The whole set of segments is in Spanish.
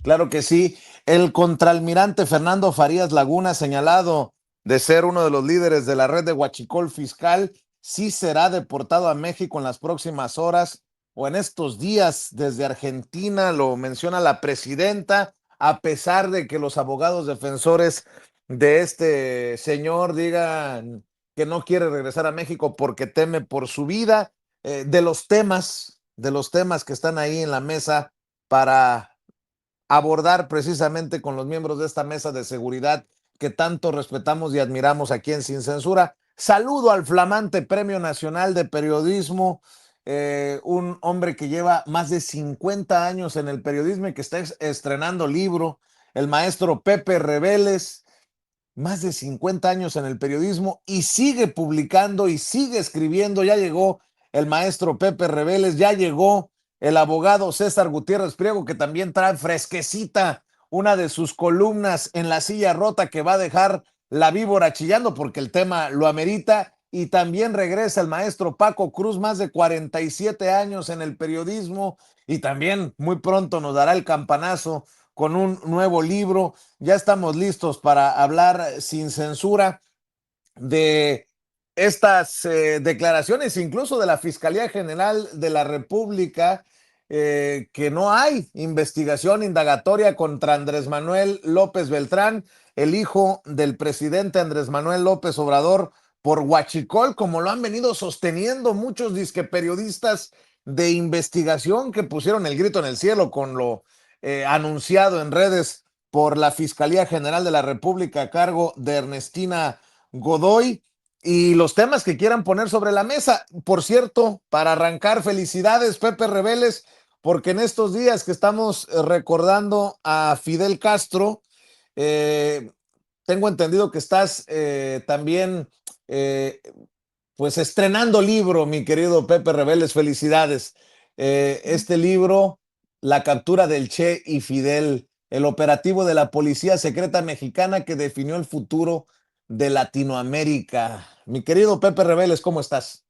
Claro que sí. El contraalmirante Fernando Farías Laguna, señalado de ser uno de los líderes de la red de huachicol fiscal, sí será deportado a México en las próximas horas o en estos días desde Argentina, lo menciona la presidenta, a pesar de que los abogados defensores de este señor digan que no quiere regresar a México porque teme por su vida. De los temas que están ahí en la mesa para abordar precisamente con los miembros de esta mesa de seguridad que tanto respetamos y admiramos aquí en Sin Censura. Saludo al flamante Premio Nacional de Periodismo, un hombre que lleva más de 50 años en el periodismo y que está estrenando libro, el maestro Pepe Rebeles, más de 50 años en el periodismo y sigue publicando y sigue escribiendo. Ya llegó el maestro Pepe Rebeles, ya llegó el abogado César Gutiérrez Priego, que también trae fresquecita una de sus columnas en La Silla Rota, que va a dejar la víbora chillando porque el tema lo amerita. Y también regresa el maestro Paco Cruz, más de 47 años en el periodismo, y también muy pronto nos dará el campanazo con un nuevo libro. Ya estamos listos para hablar sin censura de estas declaraciones, incluso de la Fiscalía General de la República, que no hay investigación indagatoria contra Andrés Manuel López Beltrán, el hijo del presidente Andrés Manuel López Obrador, por huachicol, como lo han venido sosteniendo muchos disque periodistas de investigación que pusieron el grito en el cielo con lo anunciado en redes por la Fiscalía General de la República a cargo de Ernestina Godoy, y los temas que quieran poner sobre la mesa. Por cierto, para arrancar, felicidades, Pepe Rebeles, porque en estos días que estamos recordando a Fidel Castro, eh, tengo entendido que estás también eh, pues estrenando libro, mi querido Pepe Rebeles, felicidades. Este libro, La captura del Che y Fidel, el operativo de la Policía Secreta Mexicana que definió el futuro de Latinoamérica. Mi querido Pepe Rebeles, ¿cómo estás?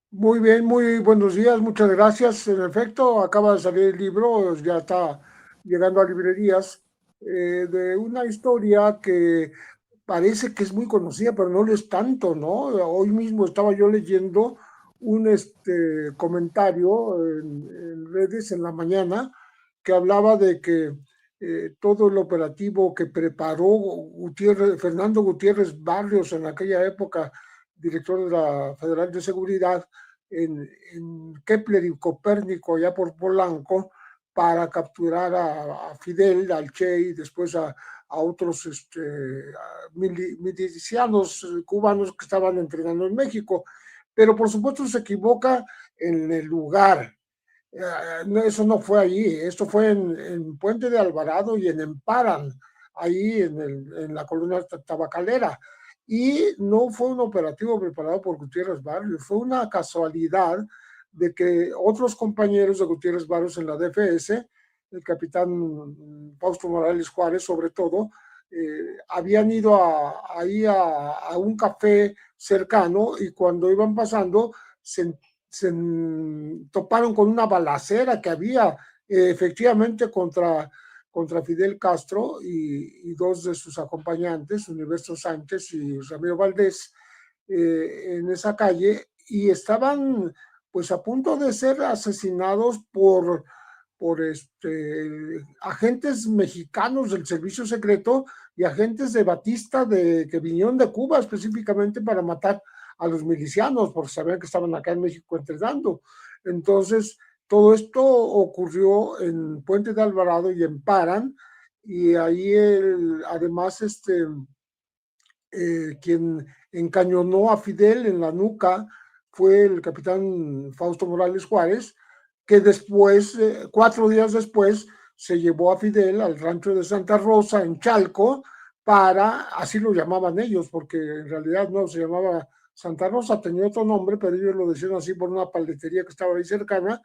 Muy bien, muy buenos días, muchas gracias. En efecto, acaba de salir el libro, ya está llegando a librerías, de una historia que parece que es muy conocida, pero no lo es tanto, ¿no? Hoy mismo estaba yo leyendo un comentario en redes en la mañana que hablaba de que todo el operativo que preparó Fernando Gutiérrez Barrios en aquella época, director de la Federal de Seguridad, en Kepler y Copérnico, ya por Polanco, para capturar a Fidel, al Che y después a otros milicianos cubanos que estaban entrenando en México. Pero por supuesto se equivoca en el lugar. Eso no fue allí, esto fue en Puente de Alvarado y en Emparan, ahí en la colonia tabacalera. Y no fue un operativo preparado por Gutiérrez Barrios, fue una casualidad de que otros compañeros de Gutiérrez Barrios en la DFS, el capitán Fausto Morales Juárez sobre todo, habían ido a un café cercano y cuando iban pasando se toparon con una balacera que había efectivamente contra Fidel Castro dos de sus acompañantes, Universo Sánchez y Ramiro Valdés, en esa calle y estaban pues a punto de ser asesinados por agentes mexicanos del servicio secreto y agentes de Batista que vinieron de Cuba específicamente para matar a los milicianos, porque sabían que estaban acá en México entrenando. Entonces, todo esto ocurrió en Puente de Alvarado y en Paran, y ahí además quien encañonó a Fidel en la nuca fue el capitán Fausto Morales Juárez, que después, 4 días después, se llevó a Fidel al rancho de Santa Rosa en Chalco así lo llamaban ellos, porque en realidad no se llamaba Santa Rosa, tenía otro nombre, pero ellos lo decían así por una paletería que estaba ahí cercana,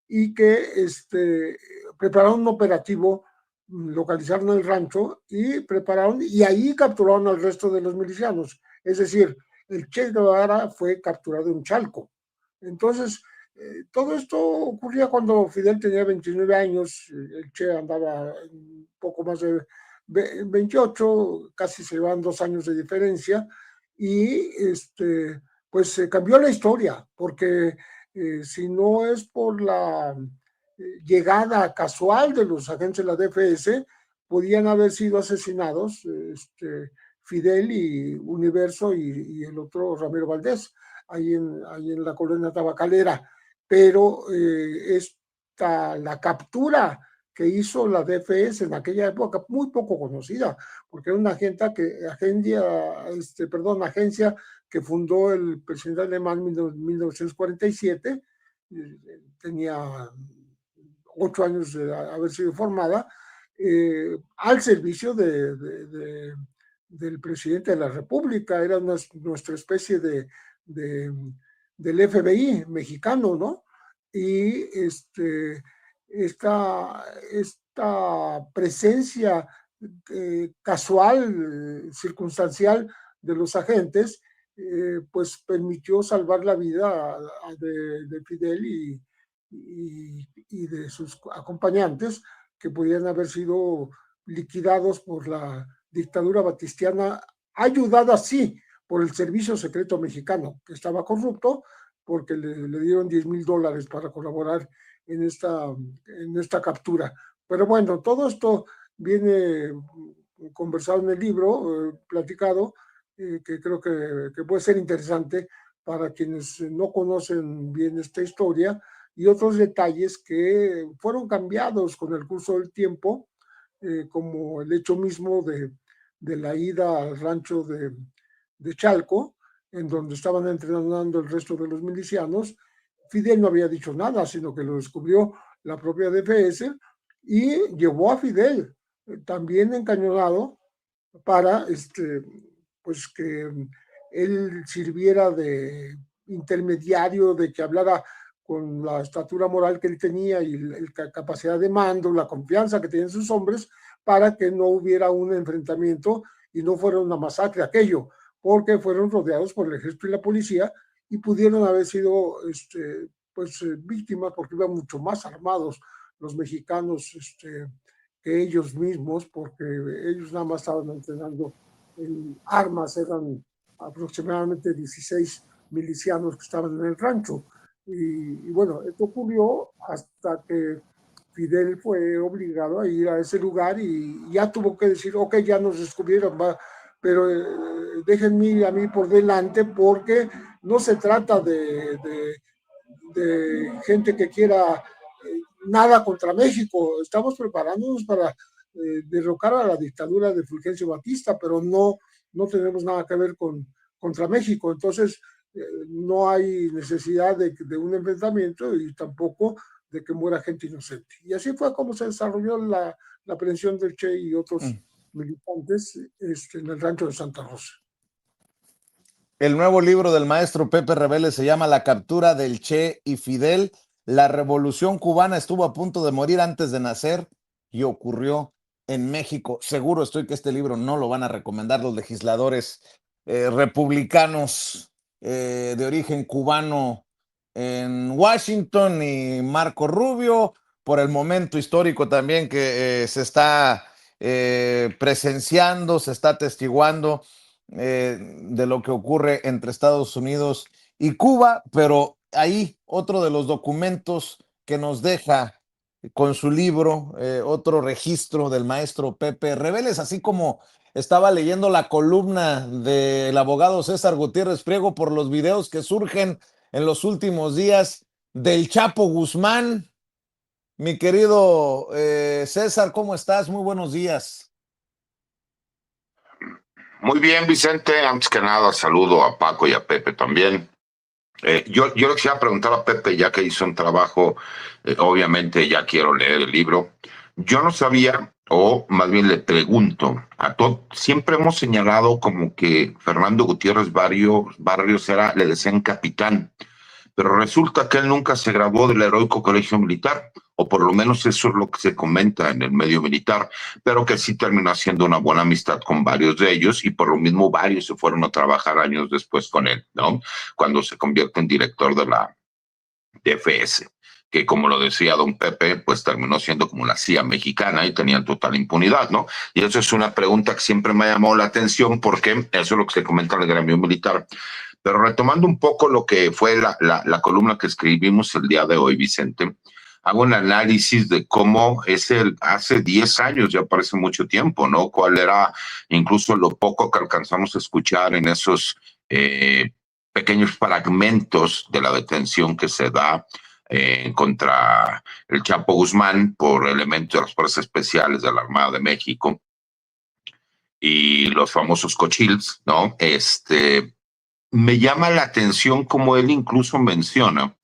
y que prepararon un operativo, localizaron el rancho y ahí capturaron al resto de los milicianos. Es decir, el Che Guevara fue capturado en Chalco. Entonces, Todo esto ocurría cuando Fidel tenía 29 años, el Che andaba un poco más de 28, casi se llevan 2 años de diferencia, y pues cambió la historia, porque si no es por la llegada casual de los agentes de la DFS, podían haber sido asesinados Fidel y Universo y el otro Ramiro Valdés, ahí en la colonia tabacalera. Pero la captura que hizo la DFS en aquella época, muy poco conocida, porque era una agencia que fundó el presidente alemán en 1947, tenía 8 años de haber sido formada, al servicio del presidente de la República, era nuestra especie del FBI mexicano, ¿no? Y esta presencia casual, circunstancial de los agentes, pues permitió salvar la vida de Fidel y de sus acompañantes, que podían haber sido liquidados por la dictadura batistiana, ayudada sí por el Servicio Secreto Mexicano, que estaba corrupto, porque le dieron $10,000 para colaborar en esta captura. Pero bueno, todo esto viene conversado en el libro, platicado, que creo que puede ser interesante para quienes no conocen bien esta historia, y otros detalles que fueron cambiados con el curso del tiempo, como el hecho mismo de la ida al rancho de Chalco, en donde estaban entrenando el resto de los milicianos. Fidel no había dicho nada, sino que lo descubrió la propia DFS y llevó a Fidel también encañonado para pues que él sirviera de intermediario, de que hablara con la estatura moral que él tenía y la capacidad de mando, la confianza que tenían sus hombres, para que no hubiera un enfrentamiento y no fuera una masacre aquello, porque fueron rodeados por el ejército y la policía y pudieron haber sido pues víctimas, porque iban mucho más armados los mexicanos que ellos mismos, porque ellos nada más estaban entrenando en armas, eran aproximadamente 16 milicianos que estaban en el rancho. Y bueno, esto ocurrió hasta que Fidel fue obligado a ir a ese lugar y ya tuvo que decir, ok, ya nos descubrieron, va, pero déjenme ir a mí por delante, porque no se trata de gente que quiera nada contra México. Estamos preparándonos para derrocar a la dictadura de Fulgencio Batista, pero no tenemos nada que ver contra México. Entonces, no hay necesidad de un enfrentamiento y tampoco de que muera gente inocente. Y así fue como se desarrolló la aprehensión del Che y otros militantes en el rancho de Santa Rosa. El nuevo libro del maestro Pepe Rebeles se llama La captura del Che y Fidel. La revolución cubana estuvo a punto de morir antes de nacer y ocurrió en México. Seguro estoy que este libro no lo van a recomendar los legisladores republicanos de origen cubano en Washington, y Marco Rubio, por el momento histórico también que se está presenciando, se está atestiguando de lo que ocurre entre Estados Unidos y Cuba. Pero ahí otro de los documentos que nos deja con su libro, otro registro del maestro Pepe Rebeles, así como estaba leyendo la columna del abogado César Gutiérrez Priego por los videos que surgen en los últimos días del Chapo Guzmán. Mi querido César, ¿cómo estás? Muy buenos días. Muy bien, Vicente. Antes que nada, saludo a Paco y a Pepe también. Yo le quisiera preguntar a Pepe, ya que hizo un trabajo, obviamente ya quiero leer el libro. Yo no sabía, o más bien le pregunto, siempre hemos señalado como que Fernando Gutiérrez Barrios le decían capitán, pero resulta que él nunca se graduó del heroico colegio militar, o por lo menos eso es lo que se comenta en el medio militar, pero que sí terminó haciendo una buena amistad con varios de ellos, y por lo mismo varios se fueron a trabajar años después con él, ¿no? Cuando se convierte en director DFS, que como lo decía don Pepe, pues terminó siendo como la CIA mexicana y tenían total impunidad, ¿no? Y eso es una pregunta que siempre me ha llamado la atención porque eso es lo que se comenta en el gremio militar. Pero retomando un poco lo que fue la columna que escribimos el día de hoy, Vicente, hago un análisis de cómo hace 10 años, ya parece mucho tiempo, ¿no? Cuál era incluso lo poco que alcanzamos a escuchar en esos pequeños fragmentos de la detención que se da contra el Chapo Guzmán por elementos de las fuerzas especiales de la Armada de México y los famosos cochils, ¿no? Me llama la atención como él incluso menciona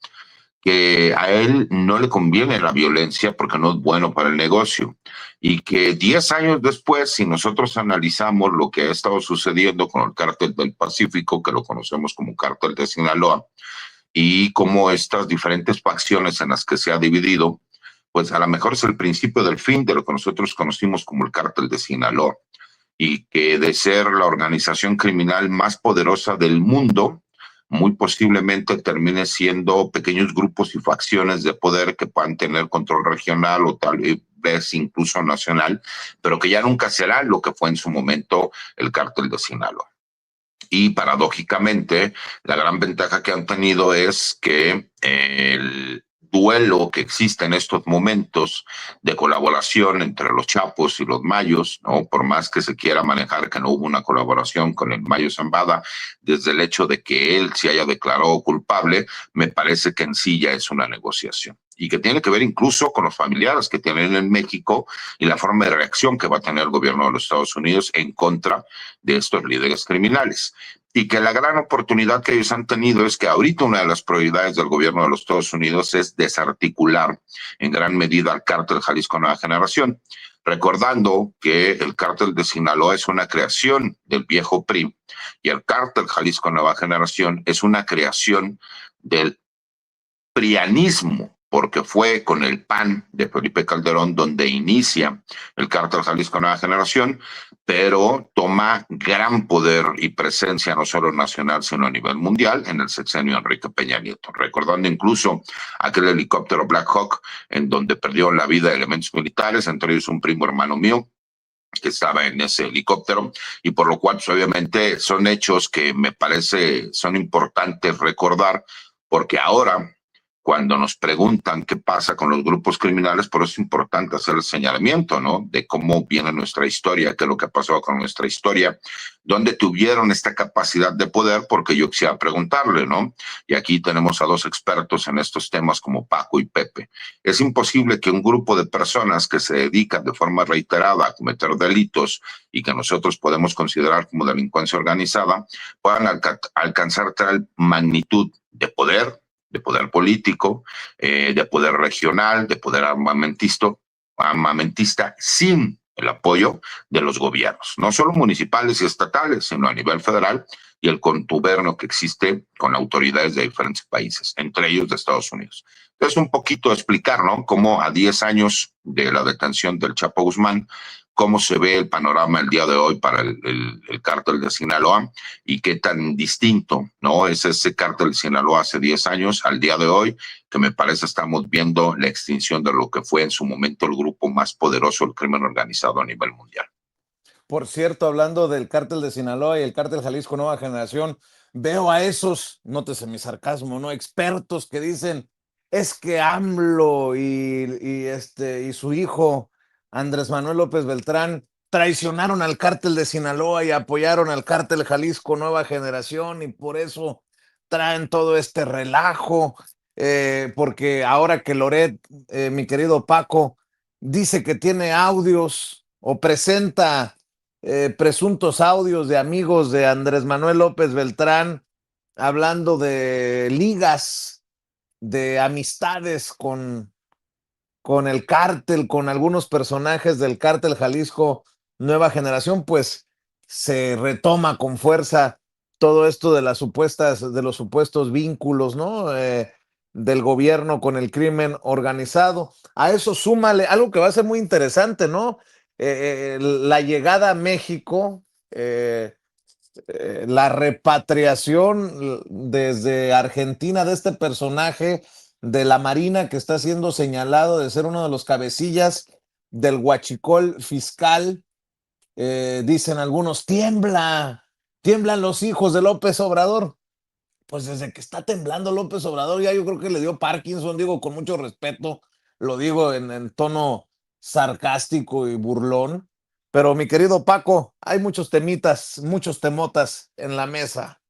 que a él no le conviene la violencia porque no es bueno para el negocio y que 10 años después, si nosotros analizamos lo que ha estado sucediendo con el cártel del Pacífico, que lo conocemos como cártel de Sinaloa, y cómo estas diferentes facciones en las que se ha dividido, pues a lo mejor es el principio del fin de lo que nosotros conocimos como el cártel de Sinaloa y que de ser la organización criminal más poderosa del mundo, muy posiblemente termine siendo pequeños grupos y facciones de poder que puedan tener control regional o tal vez incluso nacional, pero que ya nunca será lo que fue en su momento el cártel de Sinaloa. Y paradójicamente, la gran ventaja que han tenido es que el duelo que existe en estos momentos de colaboración entre los Chapos y los Mayos, ¿no? Por más que se quiera manejar que no hubo una colaboración con el Mayo Zambada, desde el hecho de que él se haya declarado culpable, me parece que en sí ya es una negociación. Y que tiene que ver incluso con los familiares que tienen en México y la forma de reacción que va a tener el gobierno de los Estados Unidos en contra de estos líderes criminales. Y que la gran oportunidad que ellos han tenido es que ahorita una de las prioridades del gobierno de los Estados Unidos es desarticular en gran medida al cártel Jalisco Nueva Generación, recordando que el cártel de Sinaloa es una creación del viejo PRI y el cártel Jalisco Nueva Generación es una creación del prianismo, porque fue con el PAN de Felipe Calderón donde inicia el cártel Jalisco Nueva Generación, pero toma gran poder y presencia no solo nacional, sino a nivel mundial en el sexenio Enrique Peña Nieto, recordando incluso aquel helicóptero Black Hawk en donde perdió la vida elementos militares, entre ellos un primo hermano mío, que estaba en ese helicóptero, y por lo cual pues, obviamente son hechos que me parece son importantes recordar, porque ahora cuando nos preguntan qué pasa con los grupos criminales, por eso es importante hacer el señalamiento, ¿no? De cómo viene nuestra historia, qué es lo que pasó con nuestra historia, dónde tuvieron esta capacidad de poder, porque yo quisiera preguntarle, ¿no? Y aquí tenemos a dos expertos en estos temas como Paco y Pepe. Es imposible que un grupo de personas que se dedican de forma reiterada a cometer delitos y que nosotros podemos considerar como delincuencia organizada, puedan alcanzar tal magnitud de poder político, de poder regional, de poder armamentista, sin el apoyo de los gobiernos, no solo municipales y estatales, sino a nivel federal y el contubernio que existe con autoridades de diferentes países, entre ellos de Estados Unidos. Entonces, un poquito explicar, ¿no? Cómo a 10 años de la detención del Chapo Guzmán, cómo se ve el panorama el día de hoy para el cártel de Sinaloa y qué tan distinto, ¿no? Es ese cártel de Sinaloa hace 10 años al día de hoy, que me parece estamos viendo la extinción de lo que fue en su momento el grupo más poderoso del crimen organizado a nivel mundial. Por cierto, hablando del cártel de Sinaloa y el cártel Jalisco Nueva Generación, veo a esos, nótese mi sarcasmo, ¿no? Expertos que dicen, es que AMLO y su hijo Andrés Manuel López Beltrán traicionaron al cártel de Sinaloa y apoyaron al cártel Jalisco Nueva Generación y por eso traen todo este relajo, porque ahora que Loret, mi querido Paco, dice que tiene audios o presenta presuntos audios de amigos de Andrés Manuel López Beltrán hablando de ligas, de amistades con el cártel, con algunos personajes del cártel Jalisco Nueva Generación, pues se retoma con fuerza todo esto de los supuestos vínculos, ¿no? Del gobierno con el crimen organizado. A eso súmale algo que va a ser muy interesante, ¿no? La llegada a México, la repatriación desde Argentina de este personaje de la Marina, que está siendo señalado de ser uno de los cabecillas del huachicol fiscal. Dicen algunos, tiemblan los hijos de López Obrador. Pues desde que está temblando López Obrador, ya yo creo que le dio Parkinson, digo con mucho respeto, lo digo en tono sarcástico y burlón. Pero mi querido Paco, hay muchos temitas, muchos temotas en la mesa.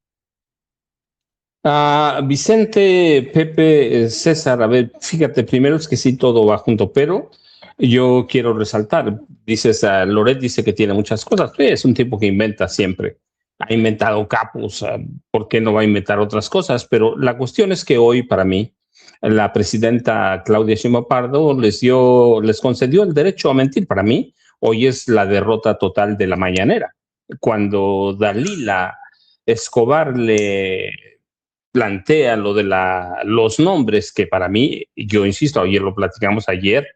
Vicente, Pepe, César, a ver, fíjate, primero es que sí, todo va junto, pero yo quiero resaltar, dices, Loret dice que tiene muchas cosas, es un tipo que inventa siempre, ha inventado capos, ¿por qué no va a inventar otras cosas? Pero la cuestión es que hoy, para mí, la presidenta Claudia Sheinbaum Pardo les concedió el derecho a mentir. Para mí, hoy es la derrota total de la mañanera. Cuando Dalila Escobar le plantea lo de los nombres, que para mí, yo insisto, ayer lo platicamos ayer,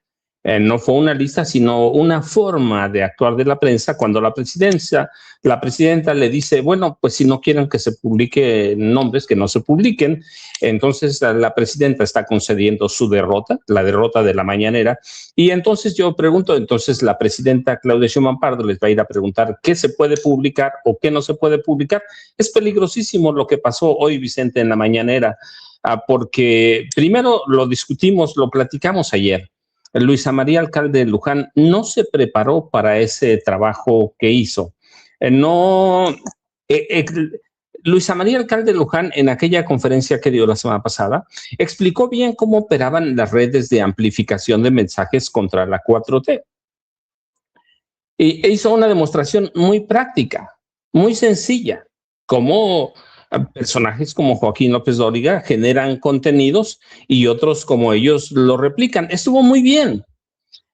no fue una lista, sino una forma de actuar de la prensa cuando la presidenta le dice, bueno, pues si no quieren que se publiquen nombres, que no se publiquen. Entonces la presidenta está concediendo su derrota, la derrota de la mañanera. Y entonces yo pregunto, entonces la presidenta Claudia Sheinbaum Pardo les va a ir a preguntar qué se puede publicar o qué no se puede publicar. Es peligrosísimo lo que pasó hoy, Vicente, en la mañanera, porque primero lo discutimos, lo platicamos ayer. Luisa María Alcalde de Luján no se preparó para ese trabajo que hizo. Luisa María Alcalde de Luján, en aquella conferencia que dio la semana pasada, explicó bien cómo operaban las redes de amplificación de mensajes contra la 4T. E hizo una demostración muy práctica, muy sencilla, cómo personajes como Joaquín López Dóriga generan contenidos y otros como ellos lo replican. Estuvo muy bien.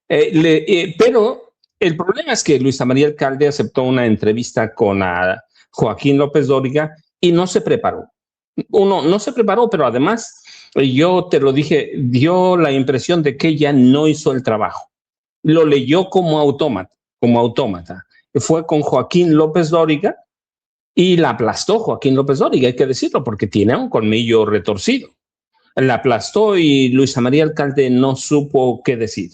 Pero el problema es que Luisa María Alcalde aceptó una entrevista con Joaquín López Dóriga y no se preparó. No se preparó, pero además, yo te lo dije, dio la impresión de que ella no hizo el trabajo. Lo leyó como autómata. Fue con Joaquín López Dóriga y la aplastó Joaquín López Dóriga, hay que decirlo, porque tiene un colmillo retorcido. La aplastó y Luisa María Alcalde no supo qué decir.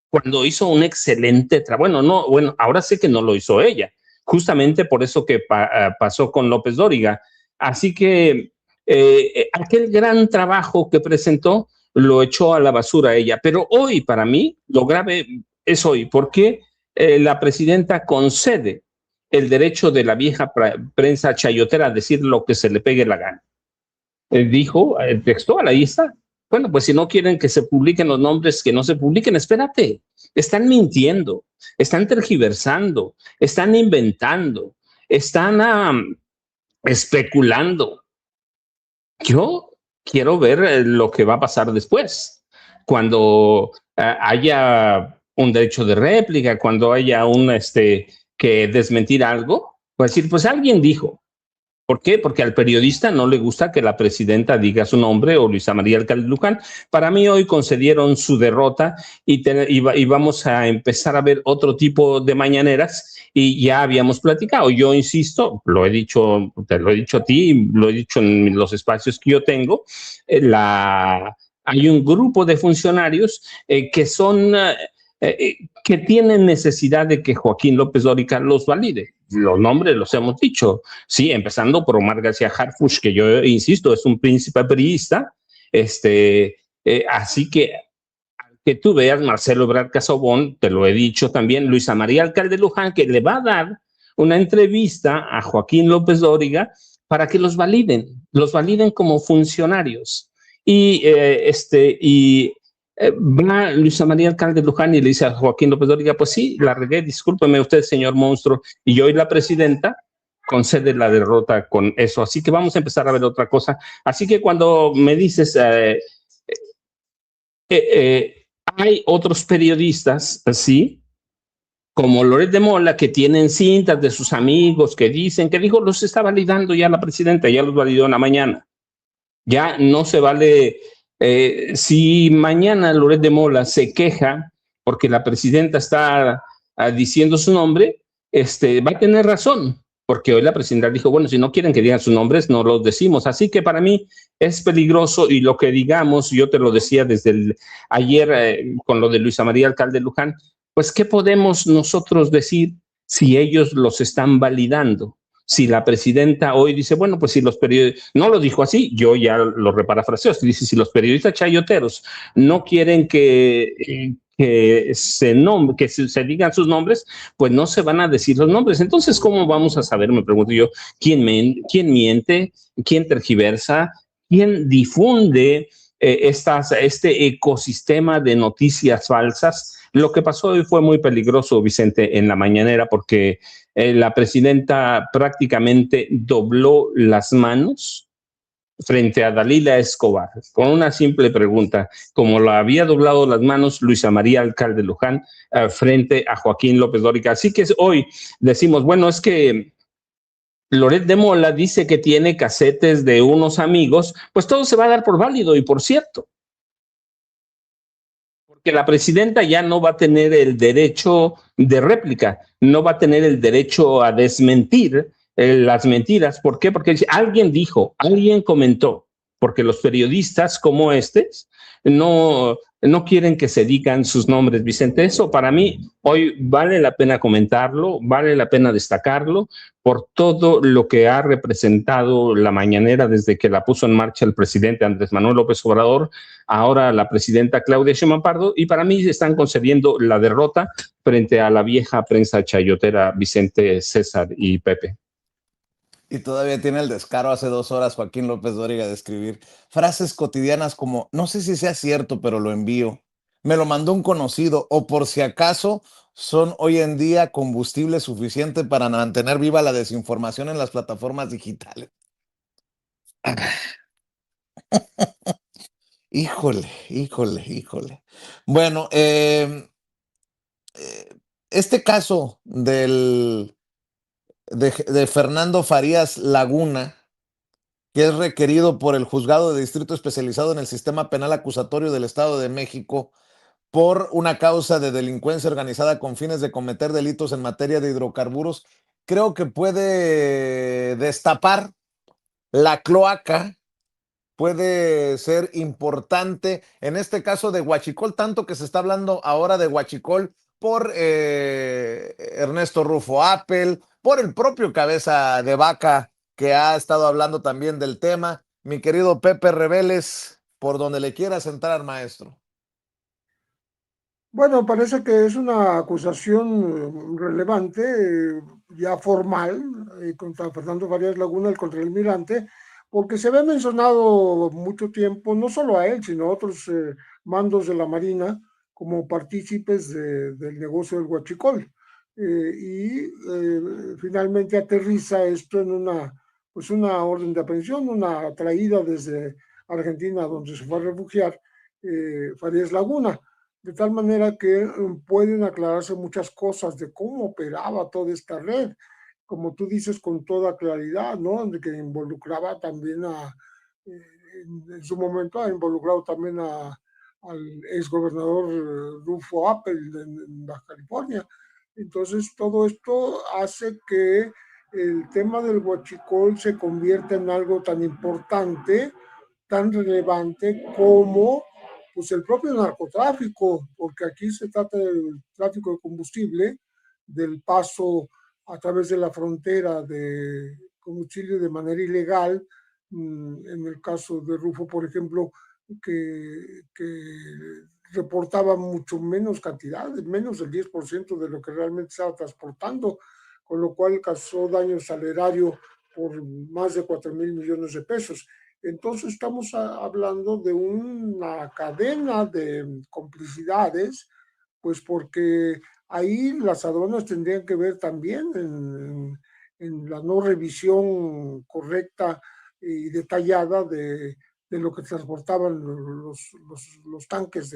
Cuando hizo un excelente trabajo, bueno, ahora sé que no lo hizo ella, justamente por eso que pasó con López Dóriga. Así que aquel gran trabajo que presentó lo echó a la basura ella. Pero hoy, para mí, lo grave es hoy, porque la presidenta concede el derecho de la vieja prensa chayotera a decir lo que se le pegue la gana. Dijo textual, ahí está. Bueno, pues si no quieren que se publiquen los nombres, que no se publiquen, espérate. Están mintiendo, están tergiversando, están inventando, están especulando. Yo quiero ver lo que va a pasar después, cuando haya un derecho de réplica, cuando haya que desmentir algo, pues decir, pues alguien dijo. ¿Por qué? Porque al periodista no le gusta que la presidenta diga su nombre o Luisa María Alcalde Luján. Para mí hoy concedieron su derrota y vamos a empezar a ver otro tipo de mañaneras y ya habíamos platicado. Yo insisto, te lo he dicho a ti, lo he dicho en los espacios que yo tengo, hay un grupo de funcionarios que son... que tienen necesidad de que Joaquín López Dóriga los valide. Los nombres los hemos dicho, sí, empezando por Omar García Harfuch, que yo insisto, es un príncipe priista, así que tú veas Marcelo Ebrard Casaubon, te lo he dicho también, Luisa María Alcalde Luján, que le va a dar una entrevista a Joaquín López Dóriga para que los validen como funcionarios. Va Luisa María Alcalde Luján y le dice a Joaquín López Dóriga, pues sí, la regué, discúlpeme usted, señor monstruo, y hoy la presidenta concede la derrota con eso. Así que vamos a empezar a ver otra cosa. Así que cuando me dices, hay otros periodistas, así, como Loret de Mola, que tienen cintas de sus amigos que dicen que dijo, los está validando ya la presidenta, ya los validó en la mañana. Ya no se vale... si mañana Loret de Mola se queja porque la presidenta está diciendo su nombre, va a tener razón. porque hoy la presidenta dijo, bueno, si no quieren que digan sus nombres, no los decimos. Así que para mí es peligroso y lo que digamos, yo te lo decía desde ayer con lo de Luisa María Alcalde Luján, pues ¿qué podemos nosotros decir si ellos los están validando? Si la presidenta hoy dice, bueno, pues si los periodistas, no lo dijo así, yo ya lo reparafraseo, dice, si los periodistas chayoteros no quieren que se digan sus nombres, pues no se van a decir los nombres. Entonces, ¿cómo vamos a saber, me pregunto yo, quién miente, quién tergiversa, quién difunde este ecosistema de noticias falsas? Lo que pasó hoy fue muy peligroso, Vicente, en la mañanera, porque la presidenta prácticamente dobló las manos frente a Dalila Escobar, con una simple pregunta, como la había doblado las manos Luisa María Alcalde Luján frente a Joaquín López Dóriga. Así que hoy decimos, bueno, es que Loret de Mola dice que tiene casetes de unos amigos, pues todo se va a dar por válido y por cierto. Porque la presidenta ya no va a tener el derecho de réplica, no va a tener el derecho a desmentir las mentiras. ¿Por qué? Porque alguien dijo, alguien comentó, porque los periodistas como no quieren que se digan sus nombres, Vicente. Eso para mí hoy vale la pena comentarlo, vale la pena destacarlo por todo lo que ha representado la mañanera desde que la puso en marcha el presidente Andrés Manuel López Obrador, ahora la presidenta Claudia Sheinbaum Pardo, y para mí están concediendo la derrota frente a la vieja prensa chayotera, Vicente, César y Pepe. Y todavía tiene el descaro hace 2 horas Joaquín López Dóriga de escribir frases cotidianas como, no sé si sea cierto, pero lo envío. Me lo mandó un conocido, o por si acaso son hoy en día combustible suficiente para mantener viva la desinformación en las plataformas digitales. Híjole, híjole, híjole. Bueno, este caso de Fernando Farías Laguna, que es requerido por el Juzgado de Distrito Especializado en el Sistema Penal Acusatorio del Estado de México por una causa de delincuencia organizada con fines de cometer delitos en materia de hidrocarburos, creo que puede destapar la cloaca, puede ser importante en este caso de Huachicol, tanto que se está hablando ahora de Huachicol por Ernesto Rufo Appel, por el propio Cabeza de Vaca, que ha estado hablando también del tema. Mi querido Pepe Reveles, por donde le quieras entrar, maestro. Bueno, parece que es una acusación relevante, ya formal, contra Fernando Farías Laguna, el contraalmirante, porque se había mencionado mucho tiempo, no solo a él, sino a otros mandos de la Marina, como partícipes del negocio del Huachicol. Finalmente aterriza esto en una orden de aprehensión, una traída desde Argentina, donde se fue a refugiar Farías Laguna, de tal manera que pueden aclararse muchas cosas de cómo operaba toda esta red, como tú dices con toda claridad, ¿no? De que involucraba también en su momento ha involucrado también al exgobernador Rufo Appel en Baja California. Entonces, todo esto hace que el tema del huachicol se convierta en algo tan importante, tan relevante como pues el propio narcotráfico, porque aquí se trata del tráfico de combustible, del paso a través de la frontera de combustible de manera ilegal, en el caso de Rufo, por ejemplo, que reportaba mucho menos cantidad, menos del 10% de lo que realmente estaba transportando, con lo cual causó daño al erario por más de 4,000 millones de pesos. Entonces estamos hablando de una cadena de complicidades, pues porque ahí las aduanas tendrían que ver también en la no revisión correcta y detallada de lo que transportaban los tanques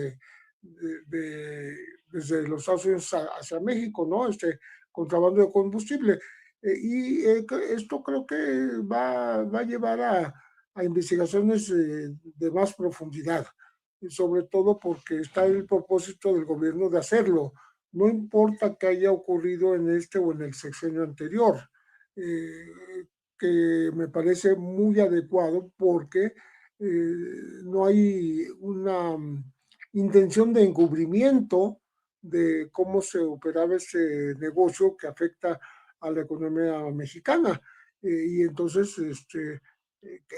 desde los Estados Unidos hacia México, ¿no? Contrabando de combustible. Esto creo que va a llevar a investigaciones de más profundidad, y sobre todo porque está el propósito del gobierno de hacerlo. No importa que haya ocurrido en este o en el sexenio anterior. que me parece muy adecuado porque no hay una intención de encubrimiento de cómo se operaba ese negocio que afecta a la economía mexicana. Y entonces,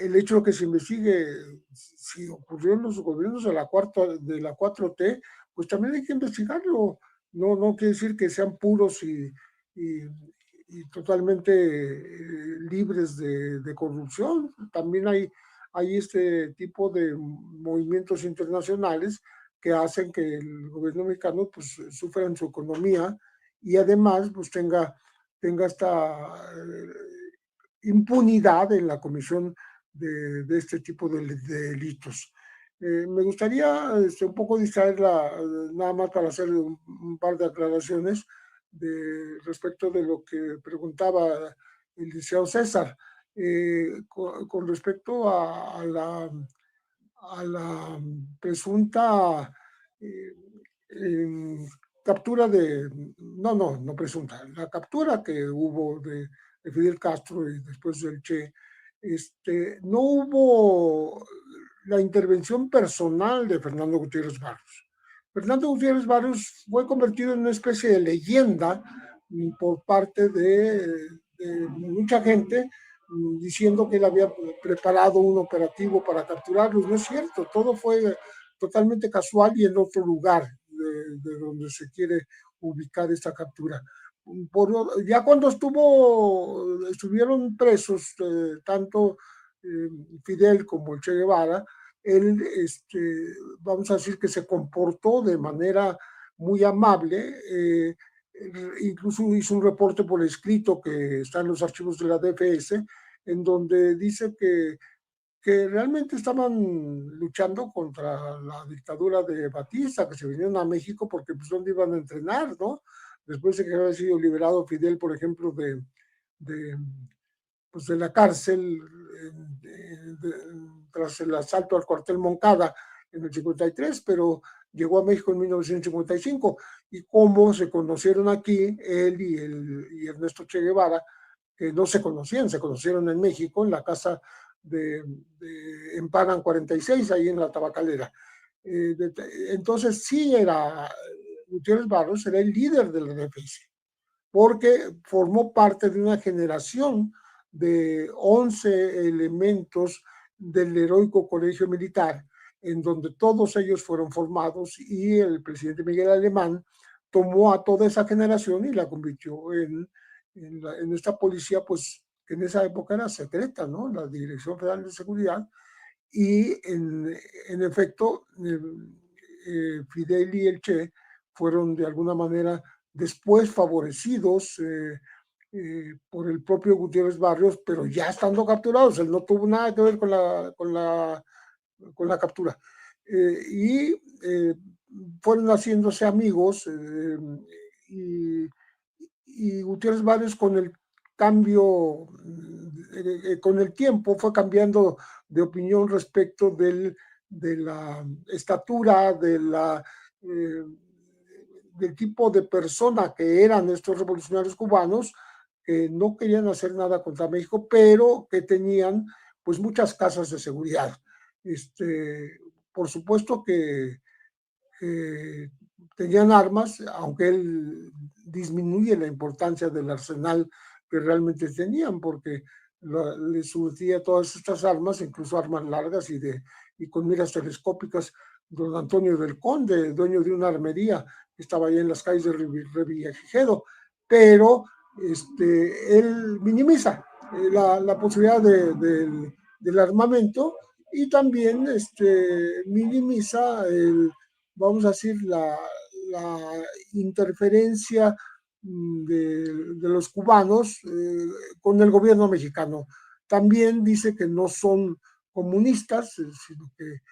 el hecho de que se investigue si ocurrió en los gobiernos de la 4T, pues también hay que investigarlo. No quiere decir que sean puros y, y totalmente libres de corrupción. También hay este tipo de movimientos internacionales que hacen que el gobierno mexicano pues sufra en su economía y además pues tenga esta impunidad en la comisión de este tipo de delitos. Me gustaría un poco distraerla, nada más para hacer un par de aclaraciones respecto de lo que preguntaba el licenciado César. Con respecto a la presunta captura no presunta, la captura que hubo de Fidel Castro y después del Che, no hubo la intervención personal de Fernando Gutiérrez Barrios. Fernando Gutiérrez Barrios fue convertido en una especie de leyenda por parte de mucha gente diciendo que él había preparado un operativo para capturarlos. No es cierto, todo fue totalmente casual y en otro lugar de donde se quiere ubicar esta captura. Ya cuando estuvieron presos tanto Fidel como el Che Guevara, él, vamos a decir que se comportó de manera muy amable, incluso hizo un reporte por escrito que está en los archivos de la DFS, en donde dice que realmente estaban luchando contra la dictadura de Batista, que se vinieron a México porque pues dónde iban a entrenar, ¿no? Después de que había sido liberado Fidel, por ejemplo, pues de la cárcel tras el asalto al cuartel Moncada en el 53, pero llegó a México en 1955, y cómo se conocieron aquí él y Ernesto Che Guevara, que no se conocieron en México, en la casa en Paran 46, ahí en la Tabacalera. Entonces sí Gutiérrez Barrios era el líder de la DFS, porque formó parte de una generación de 11 elementos del heroico colegio militar, en donde todos ellos fueron formados, y el presidente Miguel Alemán tomó a toda esa generación y la convirtió en esta policía, pues que en esa época era secreta, ¿no? La Dirección Federal de Seguridad, y en efecto, Fidel y el Che fueron de alguna manera después favorecidos por el propio Gutiérrez Barrios, pero ya estando capturados. Él no tuvo nada que ver con la captura. Y fueron haciéndose amigos, y Gutiérrez Barrios con el cambio, con el tiempo fue cambiando de opinión respecto de la estatura, del tipo de persona que eran estos revolucionarios cubanos, que no querían hacer nada contra México, pero que tenían pues muchas casas de seguridad. Por supuesto que tenían armas, aunque él disminuye la importancia del arsenal que realmente tenían, porque les surtía todas estas armas, incluso armas largas y con miras telescópicas. Don Antonio del Conde, dueño de una armería que estaba ahí en las calles de Revillagigedo, pero él minimiza la posibilidad del armamento, y también minimiza vamos a decir, la interferencia de los cubanos con el gobierno mexicano. También dice que no son comunistas, sino que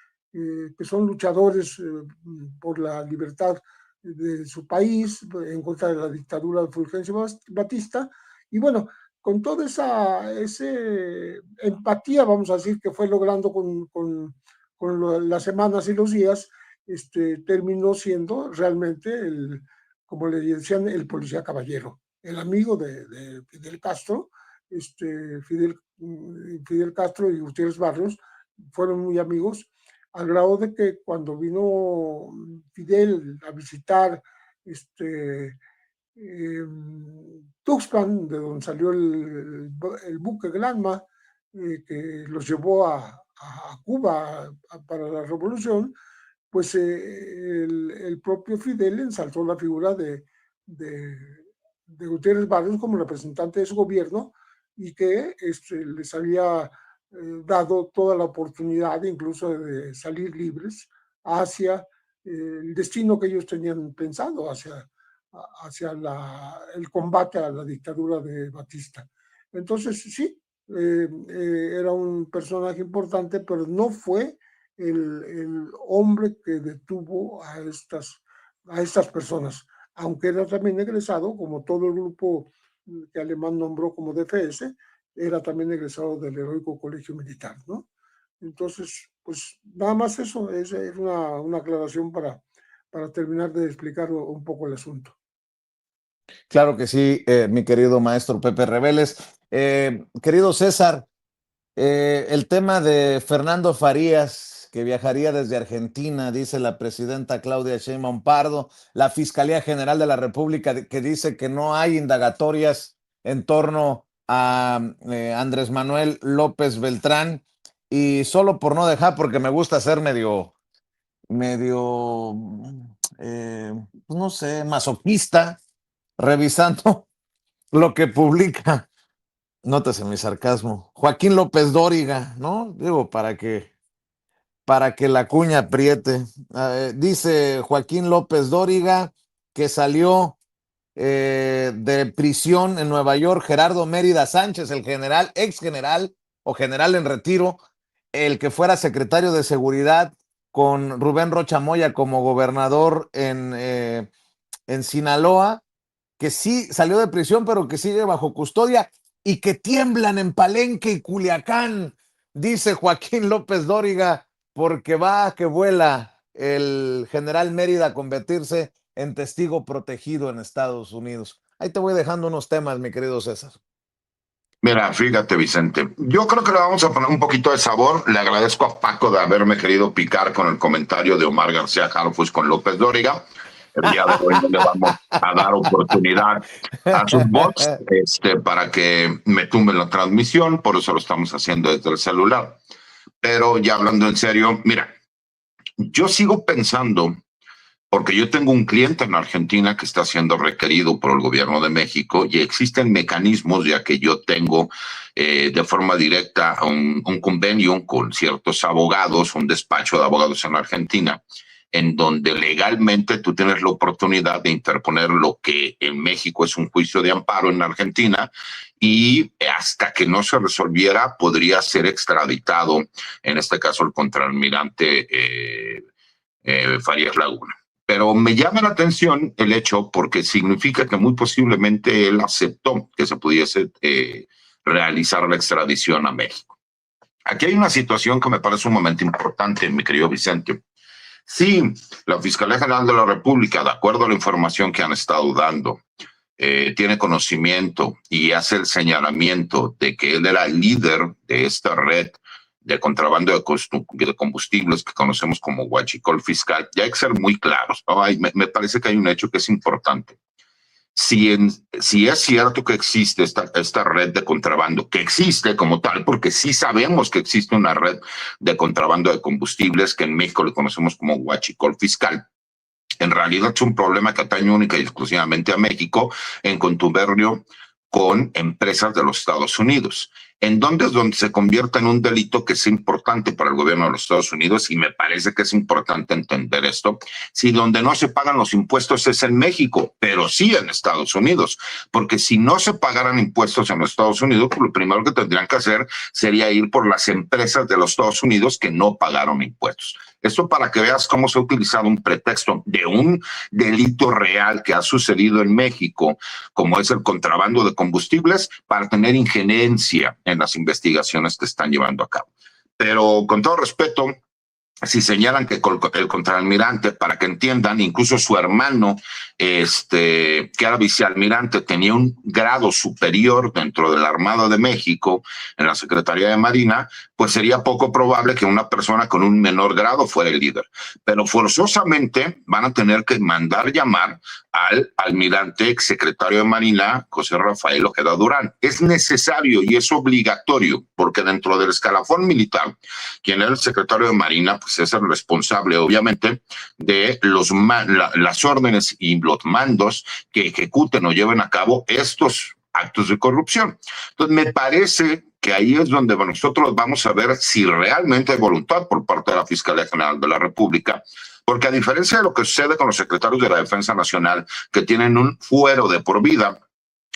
son luchadores por la libertad de su país, en contra de la dictadura de Fulgencio Batista. Y bueno, con toda esa empatía, vamos a decir, que fue logrando con las semanas y los días, terminó siendo realmente, como le decían, el policía caballero, el amigo de Fidel Castro, Fidel Castro y Gutiérrez Barrios fueron muy amigos, al grado de que cuando vino Fidel a visitar Tuxpan, de donde salió el buque Granma, que los llevó a Cuba para la revolución, pues el propio Fidel ensalzó la figura de Gutiérrez Barrios como representante de su gobierno y que les había dado toda la oportunidad incluso de salir libres hacia el destino que ellos tenían pensado, hacia el combate a la dictadura de Batista. Entonces, sí, era un personaje importante, pero no fue el hombre que detuvo a estas personas, aunque era también egresado, como todo el grupo que Alemán nombró como DFS, era también egresado del heroico colegio militar, ¿no? Entonces, pues nada más eso, es una aclaración para terminar de explicar un poco el asunto. Claro que sí, mi querido maestro Pepe Reveles. Querido César, el tema de Fernando Farías, que viajaría desde Argentina, dice la presidenta Claudia Sheinbaum Pardo, la Fiscalía General de la República que dice que no hay indagatorias en torno a Andrés Manuel López Beltrán, y solo por no dejar, porque me gusta ser medio, pues no sé, masoquista, revisando lo que publica, nótese mi sarcasmo, Joaquín López Dóriga, ¿no? Digo, para que la cuña apriete. Dice Joaquín López Dóriga que salió de prisión en Nueva York Gerardo Mérida Sánchez, el general, ex general o general en retiro, el que fuera secretario de seguridad con Rubén Rocha Moya como gobernador en Sinaloa, que sí salió de prisión, pero que sigue bajo custodia y que tiemblan en Palenque y Culiacán, dice Joaquín López Dóriga, porque va que vuela el general Mérida a convertirse en testigo protegido en Estados Unidos. Ahí te voy dejando unos temas, mi querido César. Mira, fíjate, Vicente, yo creo que le vamos a poner un poquito de sabor. Le agradezco a Paco de haberme querido picar con el comentario de Omar García Harfuch con López Dóriga. El día de hoy no le vamos a dar oportunidad a sus bots para que me tumben la transmisión, por eso lo estamos haciendo desde el celular. Pero ya hablando en serio, mira, yo sigo pensando, porque yo tengo un cliente en Argentina que está siendo requerido por el gobierno de México y existen mecanismos, ya que yo tengo de forma directa un convenio con ciertos abogados, un despacho de abogados en Argentina, en donde legalmente tú tienes la oportunidad de interponer lo que en México es un juicio de amparo en Argentina, y hasta que no se resolviera podría ser extraditado, en este caso el contraalmirante Farías Laguna. Pero me llama la atención el hecho porque significa que muy posiblemente él aceptó que se pudiese realizar la extradición a México. Aquí hay una situación que me parece un momento importante, mi querido Vicente. Sí, la Fiscalía General de la República, de acuerdo a la información que han estado dando, tiene conocimiento y hace el señalamiento de que él era el líder de esta red de contrabando de combustibles que conocemos como huachicol fiscal. Ya hay que ser muy claros, ¿no? Me parece que hay un hecho que es importante. Si es cierto que existe esta red de contrabando, que existe como tal, porque sí sabemos que existe una red de contrabando de combustibles que en México le conocemos como huachicol fiscal, en realidad es un problema que atañe única y exclusivamente a México en contubernio con empresas de los Estados Unidos. ¿En dónde es donde se convierte en un delito que es importante para el gobierno de los Estados Unidos? Y me parece que es importante entender esto. Si donde no se pagan los impuestos es en México, pero sí en Estados Unidos, porque si no se pagaran impuestos en los Estados Unidos, pues lo primero que tendrían que hacer sería ir por las empresas de los Estados Unidos que no pagaron impuestos. Esto para que veas cómo se ha utilizado un pretexto de un delito real que ha sucedido en México, como es el contrabando de combustibles, para tener injerencia en las investigaciones que están llevando a cabo. Pero con todo respeto, si señalan que el contraalmirante, para que entiendan, incluso su hermano que era vicealmirante, tenía un grado superior dentro de la Armada de México, en la Secretaría de Marina, pues sería poco probable que una persona con un menor grado fuera el líder. Pero forzosamente van a tener que mandar llamar al almirante exsecretario de Marina, José Rafael Ojeda Durán. Es necesario y es obligatorio, porque dentro del escalafón militar, quien era el secretario de Marina, pues es el responsable, obviamente, de las órdenes y los mandos que ejecuten o lleven a cabo estos actos de corrupción. Entonces, me parece que ahí es donde nosotros vamos a ver si realmente hay voluntad por parte de la Fiscalía General de la República, porque a diferencia de lo que sucede con los secretarios de la Defensa Nacional, que tienen un fuero de por vida,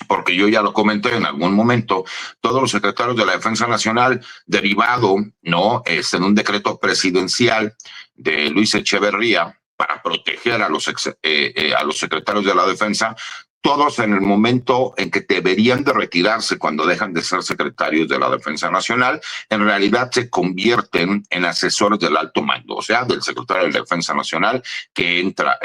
porque yo ya lo comenté en algún momento, todos los secretarios de la Defensa Nacional, derivado, ¿no?, en un decreto presidencial de Luis Echeverría para proteger a los secretarios de la Defensa, todos en el momento en que deberían de retirarse cuando dejan de ser secretarios de la Defensa Nacional, en realidad se convierten en asesores del alto mando, o sea, del secretario de la Defensa Nacional que entra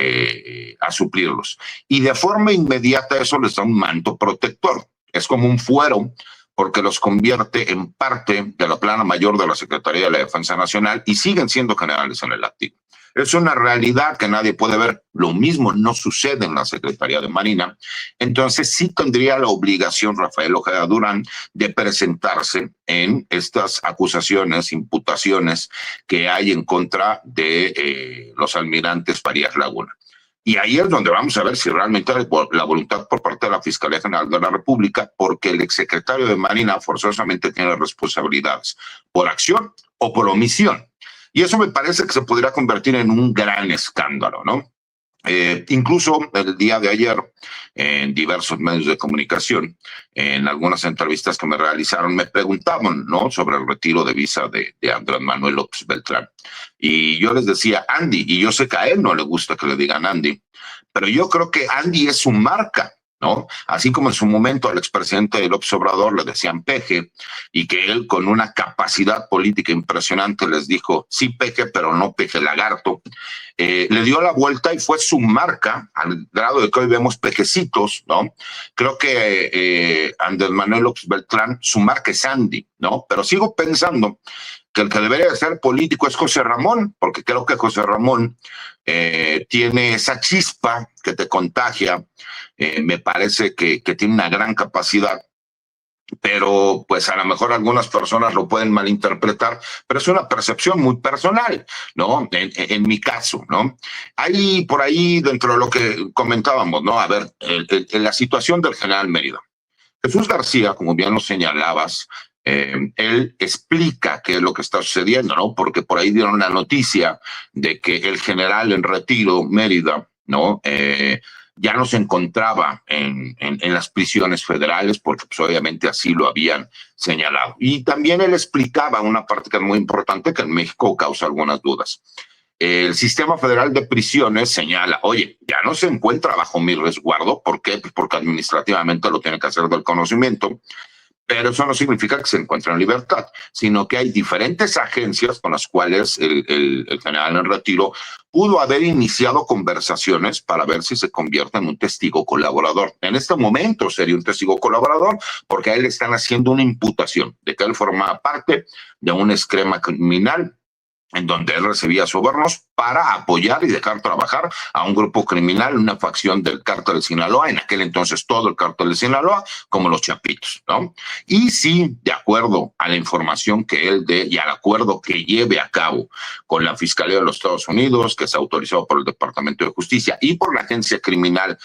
a suplirlos. Y de forma inmediata eso les da un manto protector. Es como un fuero, porque los convierte en parte de la plana mayor de la Secretaría de la Defensa Nacional y siguen siendo generales en el activo. Es una realidad que nadie puede ver. Lo mismo no sucede en la Secretaría de Marina. Entonces sí tendría la obligación Rafael Ojeda Durán de presentarse en estas acusaciones, imputaciones que hay en contra de los almirantes Farías Laguna. Y ahí es donde vamos a ver si realmente hay la voluntad por parte de la Fiscalía General de la República, porque el exsecretario de Marina forzosamente tiene responsabilidades por acción o por omisión. Y eso me parece que se podría convertir en un gran escándalo, ¿no? Incluso el día de ayer, en diversos medios de comunicación, en algunas entrevistas que me realizaron, me preguntaban, ¿no?, sobre el retiro de visa de Andrés Manuel López Beltrán. Y yo les decía, Andy, y yo sé que a él no le gusta que le digan Andy, pero yo creo que Andy es su marca, ¿no? Así como en su momento al expresidente López Obrador le decían Peje, y que él con una capacidad política impresionante les dijo, sí Peje, pero no Peje Lagarto, le dio la vuelta y fue su marca, al grado de que hoy vemos pejecitos, ¿no? Creo que Andrés Manuel López Beltrán, su marca es Andy, ¿no? Pero sigo pensando que el que debería de ser político es José Ramón, porque creo que José Ramón tiene esa chispa que te contagia, me parece que tiene una gran capacidad, pero pues a lo mejor algunas personas lo pueden malinterpretar, pero es una percepción muy personal, ¿no? En mi caso, ¿no? Hay por ahí, dentro de lo que comentábamos, ¿no? A ver, la situación del general Mérida. Jesús García, como bien lo señalabas, él explica qué es lo que está sucediendo, ¿no? Porque por ahí dieron la noticia de que el general en retiro, Mérida, ¿no?, ya no se encontraba en las prisiones federales, porque pues, obviamente así lo habían señalado. Y también él explicaba una parte que es muy importante, que en México causa algunas dudas. El Sistema Federal de Prisiones señala, oye, ya no se encuentra bajo mi resguardo. ¿Por qué? Pues porque administrativamente lo tiene que hacer del conocimiento. Pero eso no significa que se encuentre en libertad, sino que hay diferentes agencias con las cuales el general en retiro pudo haber iniciado conversaciones para ver si se convierte en un testigo colaborador. En este momento sería un testigo colaborador porque a él le están haciendo una imputación de que él formaba parte de un esquema criminal en donde él recibía sobornos para apoyar y dejar trabajar a un grupo criminal, una facción del cártel de Sinaloa, en aquel entonces todo el cártel de Sinaloa, como los Chapitos, ¿no? Y sí, de acuerdo a la información que él dé y al acuerdo que lleve a cabo con la Fiscalía de los Estados Unidos, que es autorizado por el Departamento de Justicia y por la agencia criminal,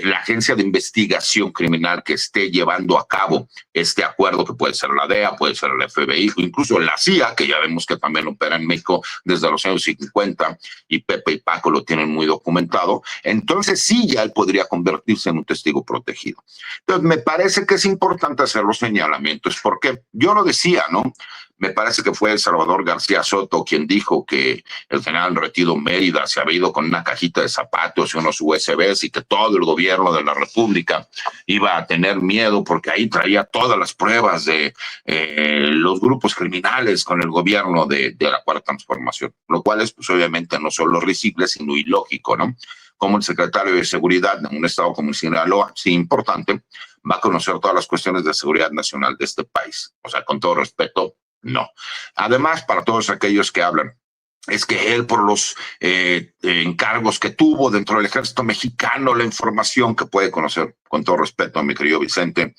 la agencia de investigación criminal que esté llevando a cabo este acuerdo, que puede ser la DEA, puede ser el FBI, o incluso la CIA, que ya vemos que también opera en México desde los años 50, y Pepe y Paco lo tienen muy documentado, entonces sí, ya él podría convertirse en un testigo protegido. Entonces, me parece que es importante hacer los señalamientos, porque yo lo decía, ¿no? Me parece que fue Salvador García Soto quien dijo que el general retiro Mérida se había ido con una cajita de zapatos y unos USBs y que todo el gobierno de la República iba a tener miedo porque ahí traía todas las pruebas de los grupos criminales con el gobierno de la Cuarta Transformación, lo cual es pues obviamente no solo risible, sino ilógico, ¿no? como el secretario de Seguridad de un estado como Sinaloa, sí importante, va a conocer todas las cuestiones de seguridad nacional de este país. O sea, con todo respeto, no. Además, para todos aquellos que hablan, es que él por los encargos que tuvo dentro del ejército mexicano, la información que puede conocer, con todo respeto a mi querido Vicente,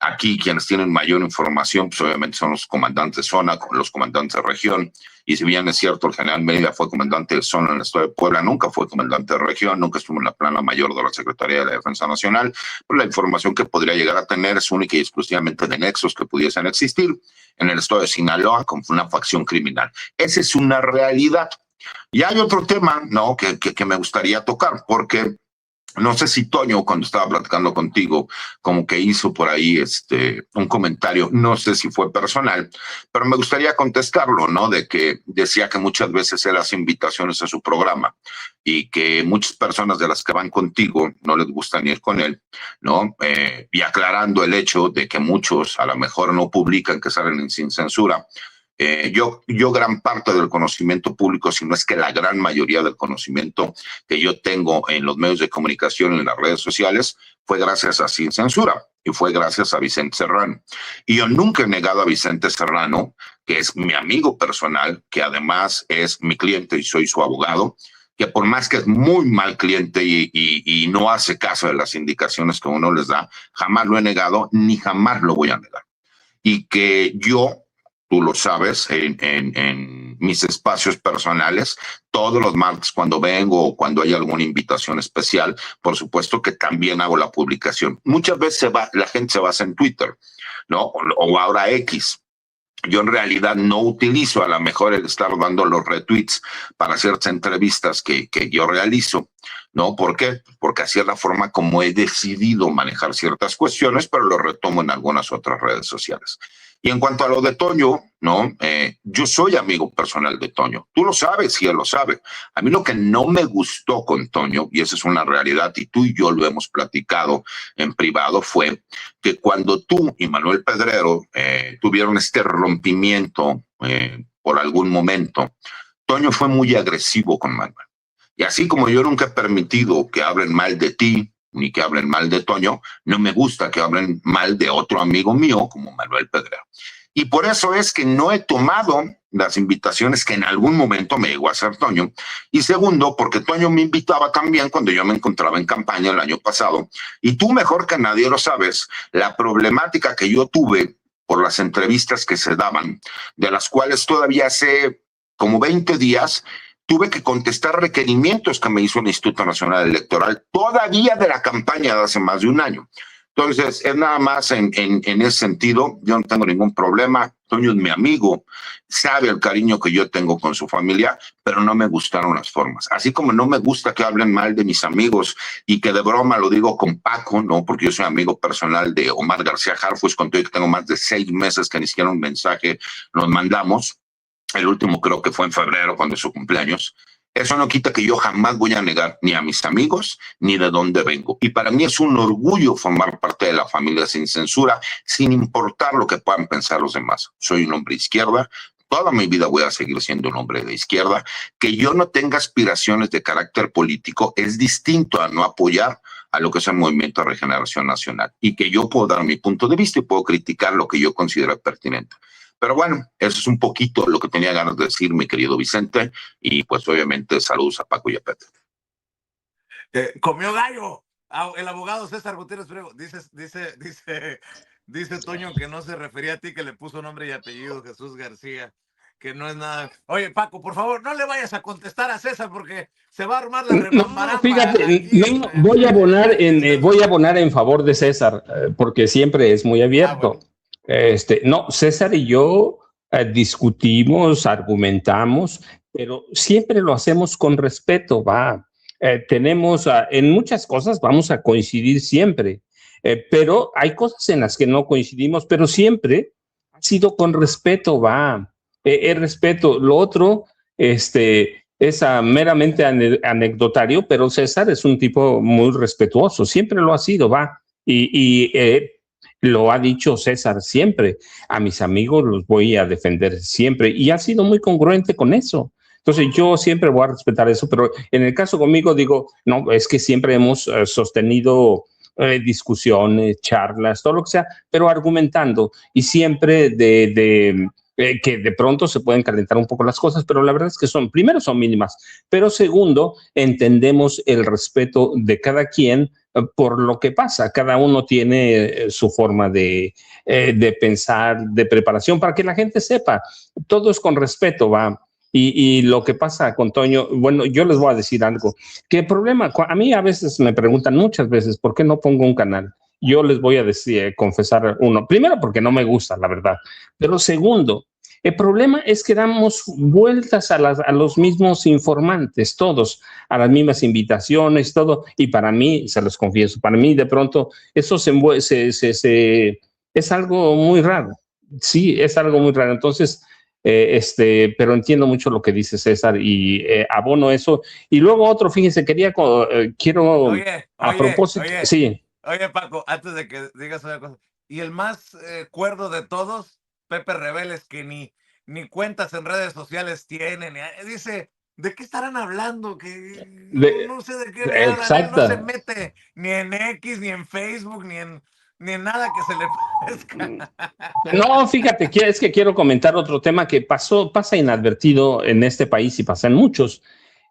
aquí quienes tienen mayor información, pues obviamente son los comandantes de zona, los comandantes de región, y si bien es cierto, el general Mérida fue comandante de zona en el estado de Puebla, nunca fue comandante de región, nunca estuvo en la plana mayor de la Secretaría de la Defensa Nacional, pues la información que podría llegar a tener es única y exclusivamente de nexos que pudiesen existir en el estado de Sinaloa con una facción criminal. Esa es una realidad. Y hay otro tema, ¿no?, que me gustaría tocar, porque no sé si Toño, cuando estaba platicando contigo, como que hizo por ahí un comentario, no sé si fue personal, pero me gustaría contestarlo, ¿no? De que decía que muchas veces él hace invitaciones a su programa y que muchas personas de las que van contigo no les gustan ir con él, ¿no? Y aclarando el hecho de que muchos a lo mejor no publican, que salen sin censura. Yo gran parte del conocimiento público, si no es que la gran mayoría del conocimiento que yo tengo en los medios de comunicación y en las redes sociales, fue gracias a Sin Censura y fue gracias a Vicente Serrano. Y yo nunca he negado a Vicente Serrano, que es mi amigo personal, que además es mi cliente y soy su abogado, que por más que es muy mal cliente y no hace caso de las indicaciones que uno les da, jamás lo he negado ni jamás lo voy a negar. Y que yo, tú lo sabes, en mis espacios personales, todos los martes cuando vengo o cuando hay alguna invitación especial, por supuesto que también hago la publicación. Muchas veces la gente se basa en Twitter, ¿no? O ahora X. Yo en realidad no utilizo a lo mejor el estar dando los retweets para ciertas entrevistas que yo realizo, ¿no? ¿Por qué? Porque así es la forma como he decidido manejar ciertas cuestiones, pero lo retomo en algunas otras redes sociales. Y en cuanto a lo de Toño, ¿no? Yo soy amigo personal de Toño. Tú lo sabes y él lo sabe. A mí lo que no me gustó con Toño, y esa es una realidad, y tú y yo lo hemos platicado en privado, fue que cuando tú y Manuel Pedrero tuvieron este rompimiento por algún momento, Toño fue muy agresivo con Manuel. Y así como yo nunca he permitido que hablen mal de ti, ni que hablen mal de Toño, no me gusta que hablen mal de otro amigo mío como Manuel Pedrero. Y por eso es que no he tomado las invitaciones que en algún momento me llegó a hacer Toño. Y segundo, porque Toño me invitaba también cuando yo me encontraba en campaña el año pasado. Y tú mejor que nadie lo sabes, la problemática que yo tuve por las entrevistas que se daban, de las cuales todavía hace como 20 días tuve que contestar requerimientos que me hizo el Instituto Nacional Electoral, todavía de la campaña de hace más de un año. Entonces, es nada más en ese sentido, yo no tengo ningún problema. Toño es mi amigo, sabe el cariño que yo tengo con su familia, pero no me gustaron las formas. Así como no me gusta que hablen mal de mis amigos y que de broma lo digo con Paco, ¿no? Porque yo soy amigo personal de Omar García Harfuch, con todo y que tengo más de 6 meses que ni siquiera un mensaje nos mandamos. El último creo que fue en febrero, cuando es su cumpleaños. Eso no quita que yo jamás voy a negar ni a mis amigos ni de dónde vengo. Y para mí es un orgullo formar parte de la familia Sin Censura, sin importar lo que puedan pensar los demás. Soy un hombre de izquierda. Toda mi vida voy a seguir siendo un hombre de izquierda. Que yo no tenga aspiraciones de carácter político es distinto a no apoyar a lo que es el Movimiento de Regeneración Nacional. Y que yo puedo dar mi punto de vista y puedo criticar lo que yo considero pertinente. Pero bueno, eso es un poquito lo que tenía ganas de decir, mi querido Vicente, y pues obviamente saludos a Paco y a Pepe. Comió gallo. El abogado César Gutiérrez Priego. Dice Toño que no se refería a ti, que le puso nombre y apellido Jesús García, que no es nada. Oye, Paco, por favor, no le vayas a contestar a César porque se va a armar la rebambaramba. No, fíjate, no, voy a abonar en favor de César, porque siempre es muy abierto. Bueno. No, César y yo discutimos, argumentamos, pero siempre lo hacemos con respeto, va. Tenemos, en muchas cosas vamos a coincidir siempre, pero hay cosas en las que no coincidimos, pero siempre ha sido con respeto, va. El respeto. Lo otro, es meramente anecdotario, pero César es un tipo muy respetuoso, siempre lo ha sido, va. Lo ha dicho César siempre, a mis amigos los voy a defender siempre y ha sido muy congruente con eso. Entonces yo siempre voy a respetar eso, pero en el caso conmigo digo, no, es que siempre hemos sostenido discusiones, charlas, todo lo que sea, pero argumentando y siempre que de pronto se pueden calentar un poco las cosas, pero la verdad es que primero son mínimas, pero segundo, entendemos el respeto de cada quien por lo que pasa. Cada uno tiene su forma de pensar, de preparación, para que la gente sepa. Todo es con respeto, va. Y lo que pasa con Toño, bueno, yo les voy a decir algo, que el problema, a mí a veces me preguntan muchas veces, ¿por qué no pongo un canal? Yo les voy a decir, confesar uno, primero porque no me gusta, la verdad, pero segundo, el problema es que damos vueltas a los mismos informantes, todos, a las mismas invitaciones, todo, y para mí, se los confieso, para mí de pronto eso es algo muy raro, sí, es algo muy raro, entonces pero entiendo mucho lo que dice César y abono eso. Y luego otro, fíjense, quiero a propósito, sí. Oye, Paco, antes de que digas una cosa, y el más cuerdo de todos, Pepe Rebeles, que ni cuentas en redes sociales tiene, dice, ¿de qué estarán hablando? Que no sé de qué me hablan, él no se mete ni en X, ni en Facebook, ni en nada que se le parezca. No, fíjate, es que quiero comentar otro tema que pasa inadvertido en este país y pasa en muchos.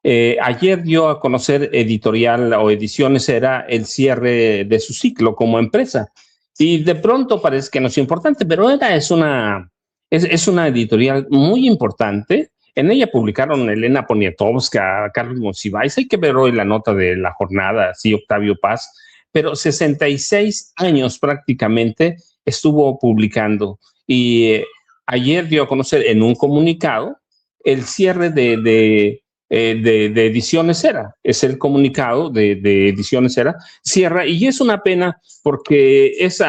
Ayer dio a conocer Editorial o Ediciones era el cierre de su ciclo como empresa. Y de pronto parece que no es importante, pero es una editorial muy importante. En ella publicaron Elena Poniatowska, Carlos Monsiváis. Hay que ver hoy la nota de La Jornada, sí, Octavio Paz. Pero 66 años prácticamente estuvo publicando. Y ayer dio a conocer en un comunicado el cierre de Ediciones Era. Es el comunicado de Ediciones Era. Cierra y es una pena porque es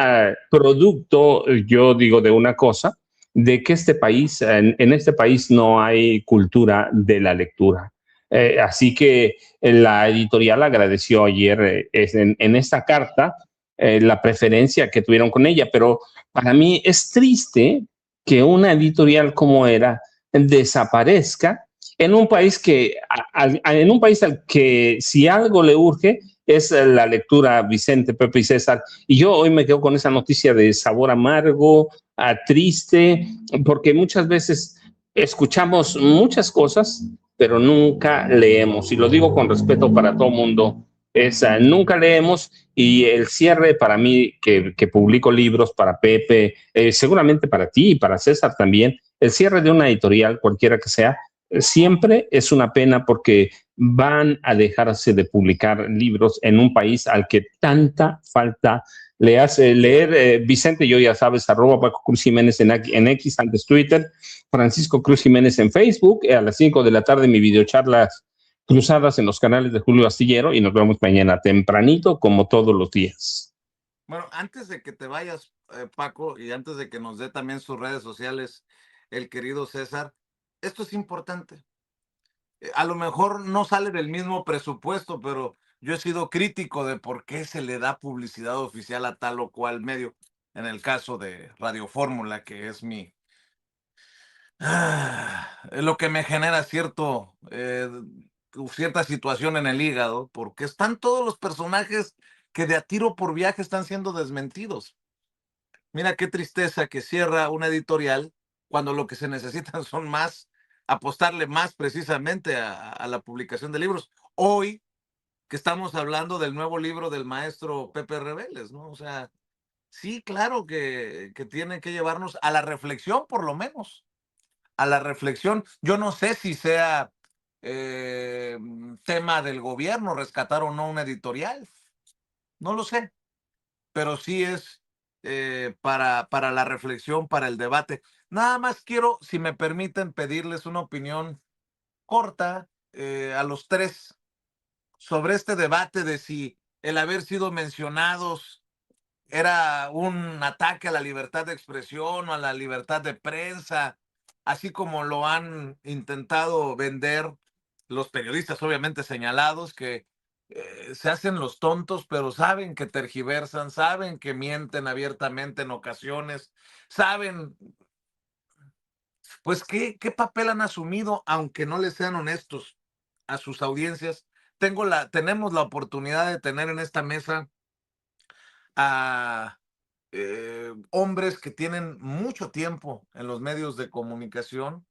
producto, yo digo, de una cosa, de que en este país no hay cultura de la lectura. Así que la editorial agradeció ayer en esta carta la preferencia que tuvieron con ella, pero para mí es triste que una editorial como era desaparezca en un país al que si algo le urge es la lectura Vicente, Pepe y César. Y yo hoy me quedo con esa noticia de sabor amargo, triste, porque muchas veces escuchamos muchas cosas, pero nunca leemos. Y lo digo con respeto para todo mundo. Nunca leemos y el cierre para mí, que publico libros para Pepe, seguramente para ti y para César también, el cierre de una editorial, cualquiera que sea, siempre es una pena porque van a dejarse de publicar libros en un país al que tanta falta le hace leer. Vicente, yo ya sabes, @ Paco Cruz Jiménez en X, antes Twitter, Francisco Cruz Jiménez en Facebook, a las 5 de la tarde mi videocharlas cruzadas en los canales de Julio Astillero y nos vemos mañana tempranito como todos los días. Bueno, antes de que te vayas, Paco, y antes de que nos dé también sus redes sociales, el querido César, esto es importante. A lo mejor no sale del mismo presupuesto, pero yo he sido crítico de por qué se le da publicidad oficial a tal o cual medio. En el caso de Radio Fórmula, que es lo que me genera cierta situación en el hígado, porque están todos los personajes que de a tiro por viaje están siendo desmentidos. Mira qué tristeza que cierra una editorial cuando lo que se necesitan son apostarle más precisamente a la publicación de libros. Hoy que estamos hablando del nuevo libro del maestro Pepe Rebeles, ¿no? O sea, sí, claro que tiene que llevarnos a la reflexión, por lo menos, a la reflexión. Yo no sé si sea tema del gobierno rescatar o no una editorial, no lo sé, pero sí es para la reflexión, para el debate. Nada más quiero, si me permiten, pedirles una opinión corta a los tres sobre este debate de si el haber sido mencionados era un ataque a la libertad de expresión o a la libertad de prensa, así como lo han intentado vender los periodistas, obviamente señalados, que se hacen los tontos, pero saben que tergiversan, saben que mienten abiertamente en ocasiones, saben pues qué papel han asumido, aunque no les sean honestos a sus audiencias. Tenemos la oportunidad de tener en esta mesa a hombres que tienen mucho tiempo en los medios de comunicación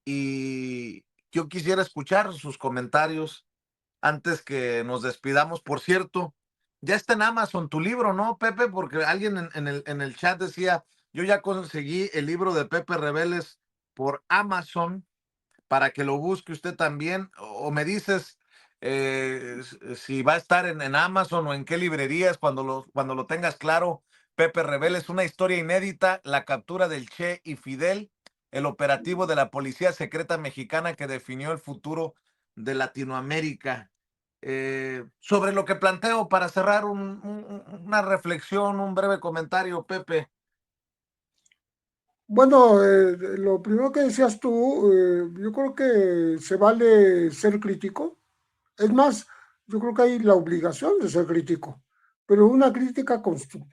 y yo quisiera escuchar sus comentarios antes que nos despidamos. Por cierto, ya está en Amazon tu libro, ¿no, Pepe? Porque alguien en el chat decía, yo ya conseguí el libro de Pepe Rebeles por Amazon para que lo busque usted también, o me dices si va a estar en Amazon o en qué librerías cuando lo tengas claro. Pepe Rebeles, una historia inédita, la captura del Che y Fidel, el operativo de la Policía Secreta Mexicana que definió el futuro de Latinoamérica. Sobre lo que planteo para cerrar una reflexión, un breve comentario, Pepe. Bueno, lo primero que decías tú, yo creo que se vale ser crítico. Es más, yo creo que hay la obligación de ser crítico, pero una crítica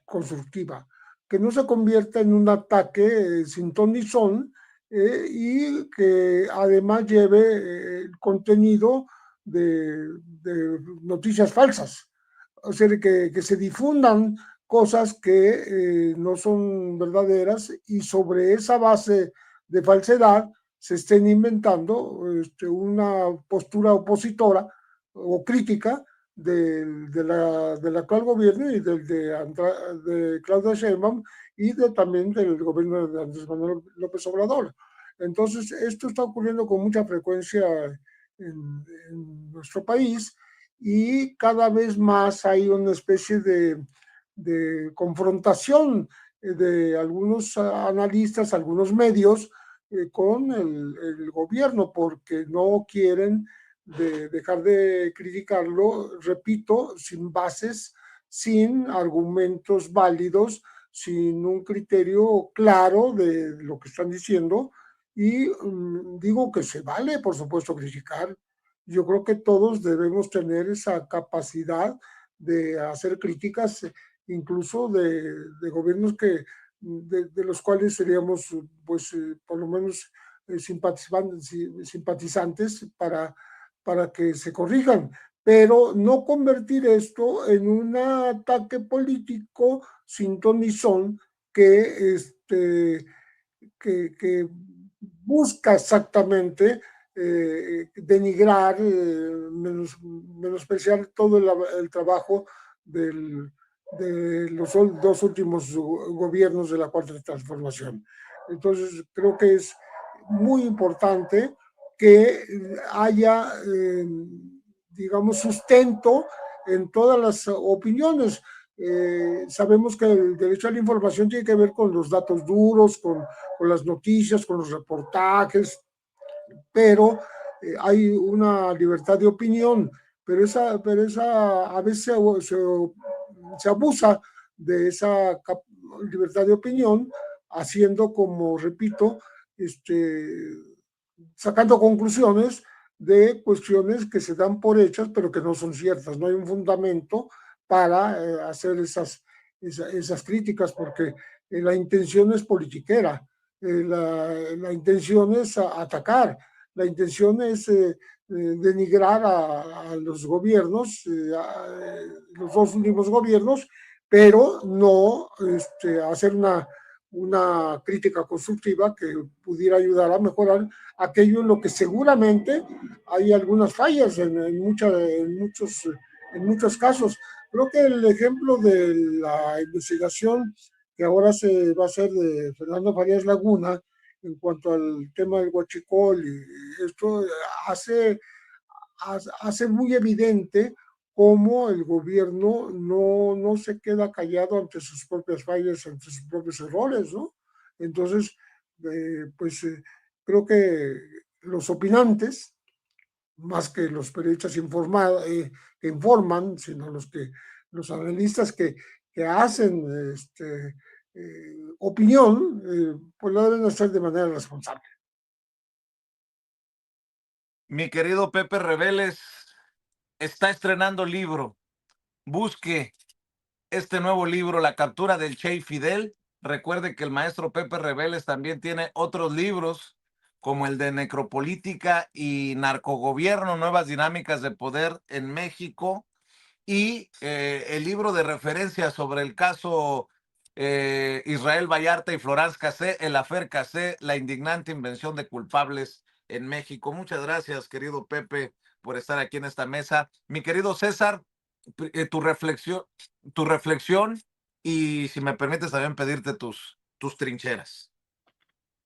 constructiva, que no se convierta en un ataque sin ton ni son, y que además lleve el contenido de noticias falsas. O sea, que se difundan cosas que no son verdaderas y sobre esa base de falsedad se estén inventando una postura opositora o crítica del actual gobierno y de Claudia Sheinbaum y también del gobierno de Andrés Manuel López Obrador. Entonces, esto está ocurriendo con mucha frecuencia en nuestro país y cada vez más hay una especie de confrontación de algunos analistas, algunos medios con el gobierno porque no quieren dejar de criticarlo, repito, sin bases, sin argumentos válidos, sin un criterio claro de lo que están diciendo. Y digo que se vale, por supuesto, criticar. Yo creo que todos debemos tener esa capacidad de hacer críticas, incluso de gobiernos de los cuales seríamos, pues, por lo menos simpatizantes para que se corrijan, pero no convertir esto en un ataque político sin ton ni son que busca exactamente denigrar, menospreciar todo el trabajo de los dos últimos gobiernos de la Cuarta Transformación. Entonces, creo que es muy importante que haya, digamos, sustento en todas las opiniones. Sabemos que el derecho a la información tiene que ver con los datos duros, con las noticias, con los reportajes, pero hay una libertad de opinión, pero esa a veces se abusa de esa libertad de opinión, haciendo, como repito, sacando conclusiones de cuestiones que se dan por hechas, pero que no son ciertas. No hay un fundamento para hacer esas críticas, porque la intención es politiquera, la intención es atacar, la intención es denigrar a los gobiernos, los dos últimos gobiernos, pero no hacer una crítica constructiva que pudiera ayudar a mejorar aquello en lo que seguramente hay algunas fallas en muchos casos. Creo que el ejemplo de la investigación que ahora se va a hacer de Fernando Farías Laguna en cuanto al tema del huachicol, y esto hace muy evidente cómo el gobierno no se queda callado ante sus propias fallas, ante sus propios errores, ¿no? Entonces, creo que los opinantes, más que los periodistas que informan, sino los analistas que hacen opinión, pues lo deben hacer de manera responsable. Mi querido Pepe Rebeles está estrenando libro. Busque este nuevo libro, La captura del Che y Fidel, recuerde que el maestro Pepe Rebeles también tiene otros libros, como el de Necropolítica y Narcogobierno, Nuevas Dinámicas de Poder en México, y el libro de referencia sobre el caso Israel Vallarta y Florence Cassé, el affaire Cassé, la indignante invención de culpables en México. Muchas gracias, querido Pepe, por estar aquí en esta mesa. Mi querido César, tu reflexión y, si me permites, también pedirte tus trincheras.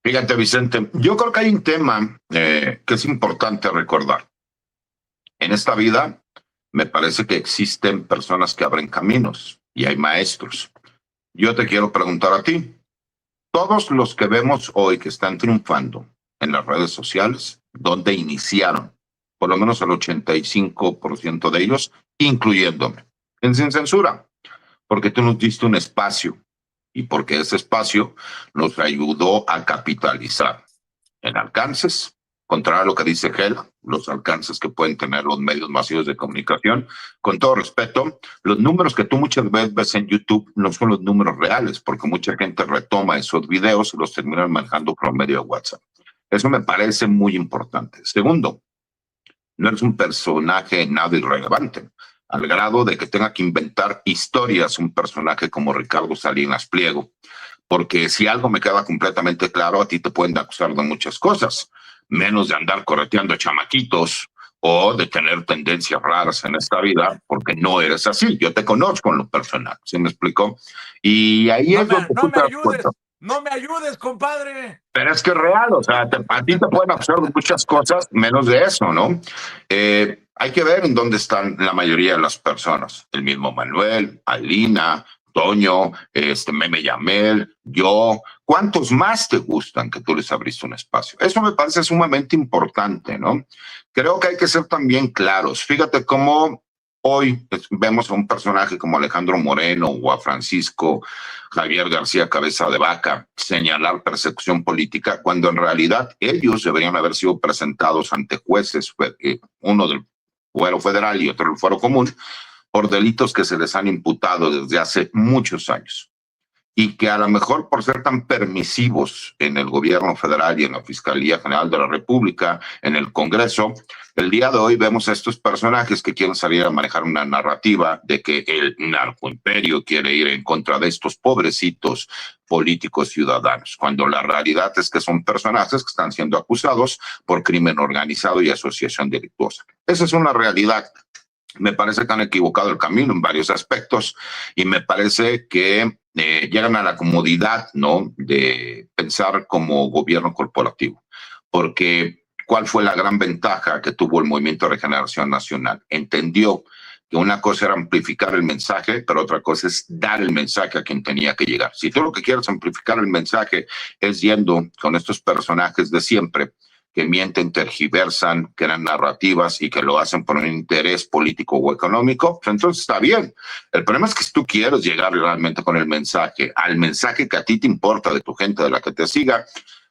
Fíjate, Vicente, yo creo que hay un tema que es importante recordar. En esta vida me parece que existen personas que abren caminos y hay maestros. Yo te quiero preguntar a ti, todos los que vemos hoy que están triunfando en las redes sociales, ¿dónde iniciaron? Por lo menos el 85% de ellos, incluyéndome, en Sin Censura, porque tú nos diste un espacio y porque ese espacio nos ayudó a capitalizar en alcances, contrario a lo que dice Gela, los alcances que pueden tener los medios masivos de comunicación. Con todo respeto, los números que tú muchas veces ves en YouTube no son los números reales, porque mucha gente retoma esos videos y los terminan manejando por medio de WhatsApp. Eso me parece muy importante. Segundo, no eres un personaje nada irrelevante, al grado de que tenga que inventar historias un personaje como Ricardo Salinas Pliego, porque si algo me queda completamente claro, a ti te pueden acusar de muchas cosas, menos de andar correteando chamaquitos o de tener tendencias raras en esta vida, porque no eres así. Yo te conozco en lo personal, ¿sí me explico? Y ahí es donde tú te das cuenta. No me ayudes, compadre. Pero es que es real, o sea, a ti te pueden acusar de muchas cosas, menos de eso, ¿no? Hay que ver en dónde están la mayoría de las personas. El mismo Manuel, Alina, Toño, Meme Yamel, yo. ¿Cuántos más te gustan que tú les abriste un espacio? Eso me parece sumamente importante, ¿no? Creo que hay que ser también claros. Fíjate cómo hoy vemos a un personaje como Alejandro Moreno o a Francisco Javier García Cabeza de Vaca señalar persecución política, cuando en realidad ellos deberían haber sido presentados ante jueces, uno del fuero federal y otro del fuero común, por delitos que se les han imputado desde hace muchos años. Y que a lo mejor por ser tan permisivos en el gobierno federal y en la Fiscalía General de la República, en el Congreso, el día de hoy vemos a estos personajes que quieren salir a manejar una narrativa de que el narcoimperio quiere ir en contra de estos pobrecitos políticos ciudadanos, cuando la realidad es que son personajes que están siendo acusados por crimen organizado y asociación delictuosa. Esa es una realidad. Me parece que han equivocado el camino en varios aspectos y me parece que llegan a la comodidad, ¿no?, de pensar como gobierno corporativo. Porque ¿cuál fue la gran ventaja que tuvo el Movimiento de Regeneración Nacional? Entendió que una cosa era amplificar el mensaje, pero otra cosa es dar el mensaje a quien tenía que llegar. Si tú lo que quieres amplificar el mensaje es yendo con estos personajes de siempre, que mienten, tergiversan, crean narrativas y que lo hacen por un interés político o económico, pues entonces está bien. El problema es que si tú quieres llegar realmente con el mensaje, al mensaje que a ti te importa, de tu gente, de la que te siga,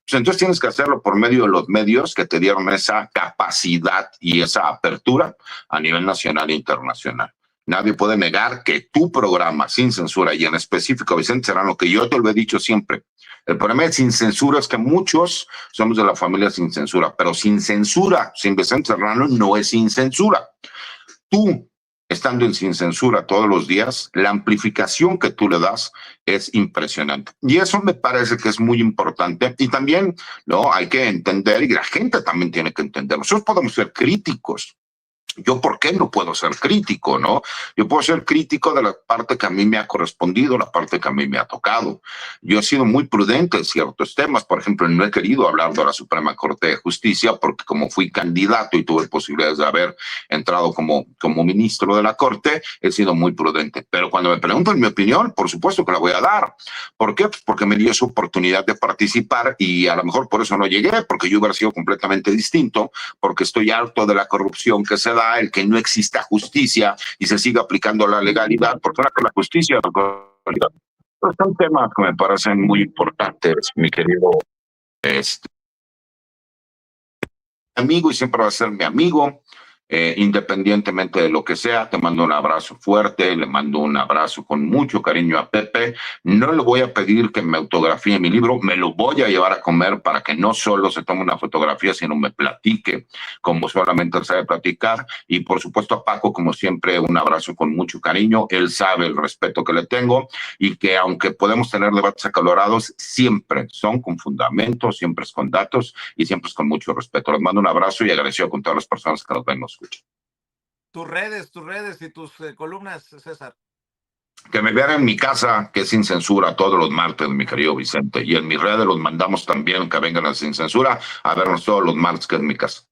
pues entonces tienes que hacerlo por medio de los medios que te dieron esa capacidad y esa apertura a nivel nacional e internacional. Nadie puede negar que tu programa Sin Censura, y en específico Vicente Serrano, que yo te lo he dicho siempre, el problema de Sin Censura es que muchos somos de la familia Sin Censura, pero Sin Censura, sin Vicente Serrano, no es Sin Censura. Tú, estando en Sin Censura todos los días, la amplificación que tú le das es impresionante. Y eso me parece que es muy importante. Y también, ¿no?, hay que entender, y la gente también tiene que entender, nosotros podemos ser críticos. Yo, ¿por qué no puedo ser crítico, no? Yo puedo ser crítico de la parte que a mí me ha correspondido, la parte que a mí me ha tocado. Yo he sido muy prudente en ciertos temas. Por ejemplo, no he querido hablar de la Suprema Corte de Justicia porque como fui candidato y tuve posibilidades de haber entrado como ministro de la Corte, he sido muy prudente. Pero cuando me preguntan mi opinión, por supuesto que la voy a dar. ¿Por qué? Pues porque me dio esa oportunidad de participar y a lo mejor por eso no llegué, porque yo hubiera sido completamente distinto, porque estoy harto de la corrupción que se da, el que no exista justicia y se siga aplicando la legalidad, porque la justicia y la legalidad son temas que me parecen muy importantes, mi querido amigo, y siempre va a ser mi amigo. independientemente de lo que sea. Te mando un abrazo fuerte, le mando un abrazo con mucho cariño a Pepe. No le voy a pedir que me autografíe mi libro, me lo voy a llevar a comer para que no solo se tome una fotografía, sino me platique como solamente él sabe platicar. Y por supuesto a Paco, como siempre, un abrazo con mucho cariño. Él sabe el respeto que le tengo y que aunque podemos tener debates acalorados, siempre son con fundamentos, siempre es con datos y siempre es con mucho respeto. Les mando un abrazo y agradecido con todas las personas que nos ven y nos escuchan. Tus redes y tus columnas, César. Que me vean en mi casa, que es Sin Censura, todos los martes, mi querido Vicente. Y en mis redes los mandamos también que vengan a Sin Censura a vernos todos los martes, que es mi casa.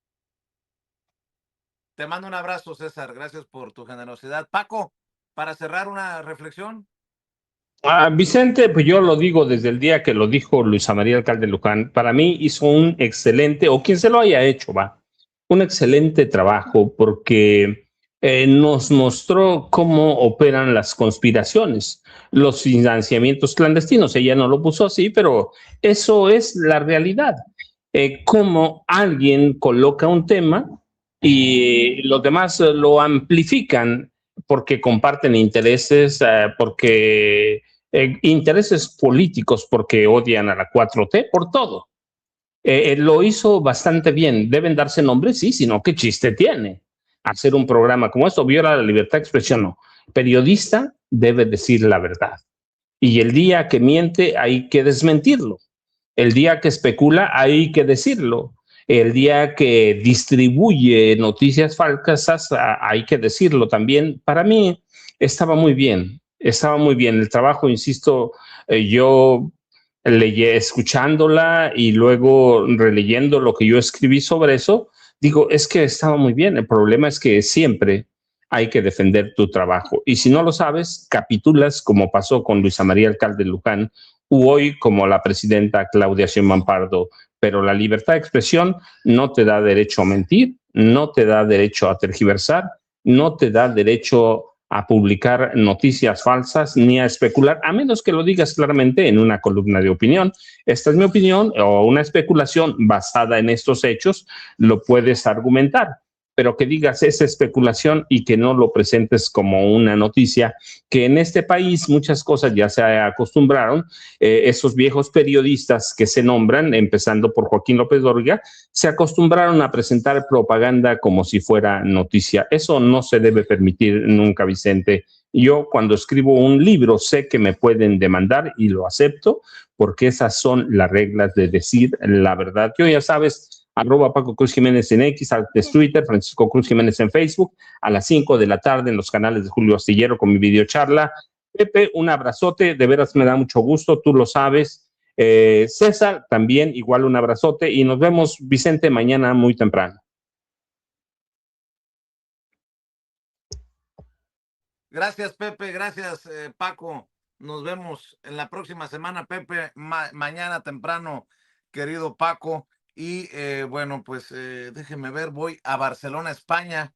Te mando un abrazo, César. Gracias por tu generosidad. Paco, para cerrar una reflexión. Vicente, pues yo lo digo desde el día que lo dijo Luisa María Alcalde Luján, para mí hizo un excelente, o quien se lo haya hecho, un excelente trabajo porque nos mostró cómo operan las conspiraciones, los financiamientos clandestinos. Ella no lo puso así, pero eso es la realidad. Cómo alguien coloca un tema y los demás lo amplifican porque comparten intereses, porque intereses políticos, porque odian a la 4T, por todo. Lo hizo bastante bien. ¿Deben darse nombres? Sí, sino qué chiste tiene hacer un programa como esto. Viola la libertad de expresión, no. Periodista debe decir la verdad. Y el día que miente hay que desmentirlo. El día que especula hay que decirlo. El día que distribuye noticias falsas hay que decirlo también. Para mí estaba muy bien. Estaba muy bien. El trabajo, insisto, yo escuchándola y luego releyendo lo que yo escribí sobre eso, digo, es que estaba muy bien. El problema es que siempre hay que defender tu trabajo. Y si no lo sabes, capitulas como pasó con Luisa María Alcalde Luján, u hoy como la presidenta Claudia Sheinbaum Pardo. Pero la libertad de expresión no te da derecho a mentir, no te da derecho a tergiversar, no te da derecho a publicar noticias falsas ni a especular, a menos que lo digas claramente en una columna de opinión. Esta es mi opinión o una especulación basada en estos hechos, lo puedes argumentar, pero que digas esa especulación y que no lo presentes como una noticia, que en este país muchas cosas ya se acostumbraron, esos viejos periodistas que se nombran, empezando por Joaquín López Dóriga, se acostumbraron a presentar propaganda como si fuera noticia. Eso no se debe permitir nunca, Vicente. Yo cuando escribo un libro sé que me pueden demandar y lo acepto porque esas son las reglas de decir la verdad. Yo ya sabes, @Paco Cruz Jiménez en X, en Twitter, Francisco Cruz Jiménez en Facebook, a las 5 de la tarde en los canales de Julio Astillero con mi videocharla. Pepe, un abrazote, de veras me da mucho gusto, tú lo sabes. César, también igual un abrazote y nos vemos, Vicente, mañana muy temprano. Gracias, Pepe. Gracias, Paco. Nos vemos en la próxima semana, Pepe. Mañana temprano, querido Paco. Y bueno, pues déjeme ver, voy a Barcelona, España,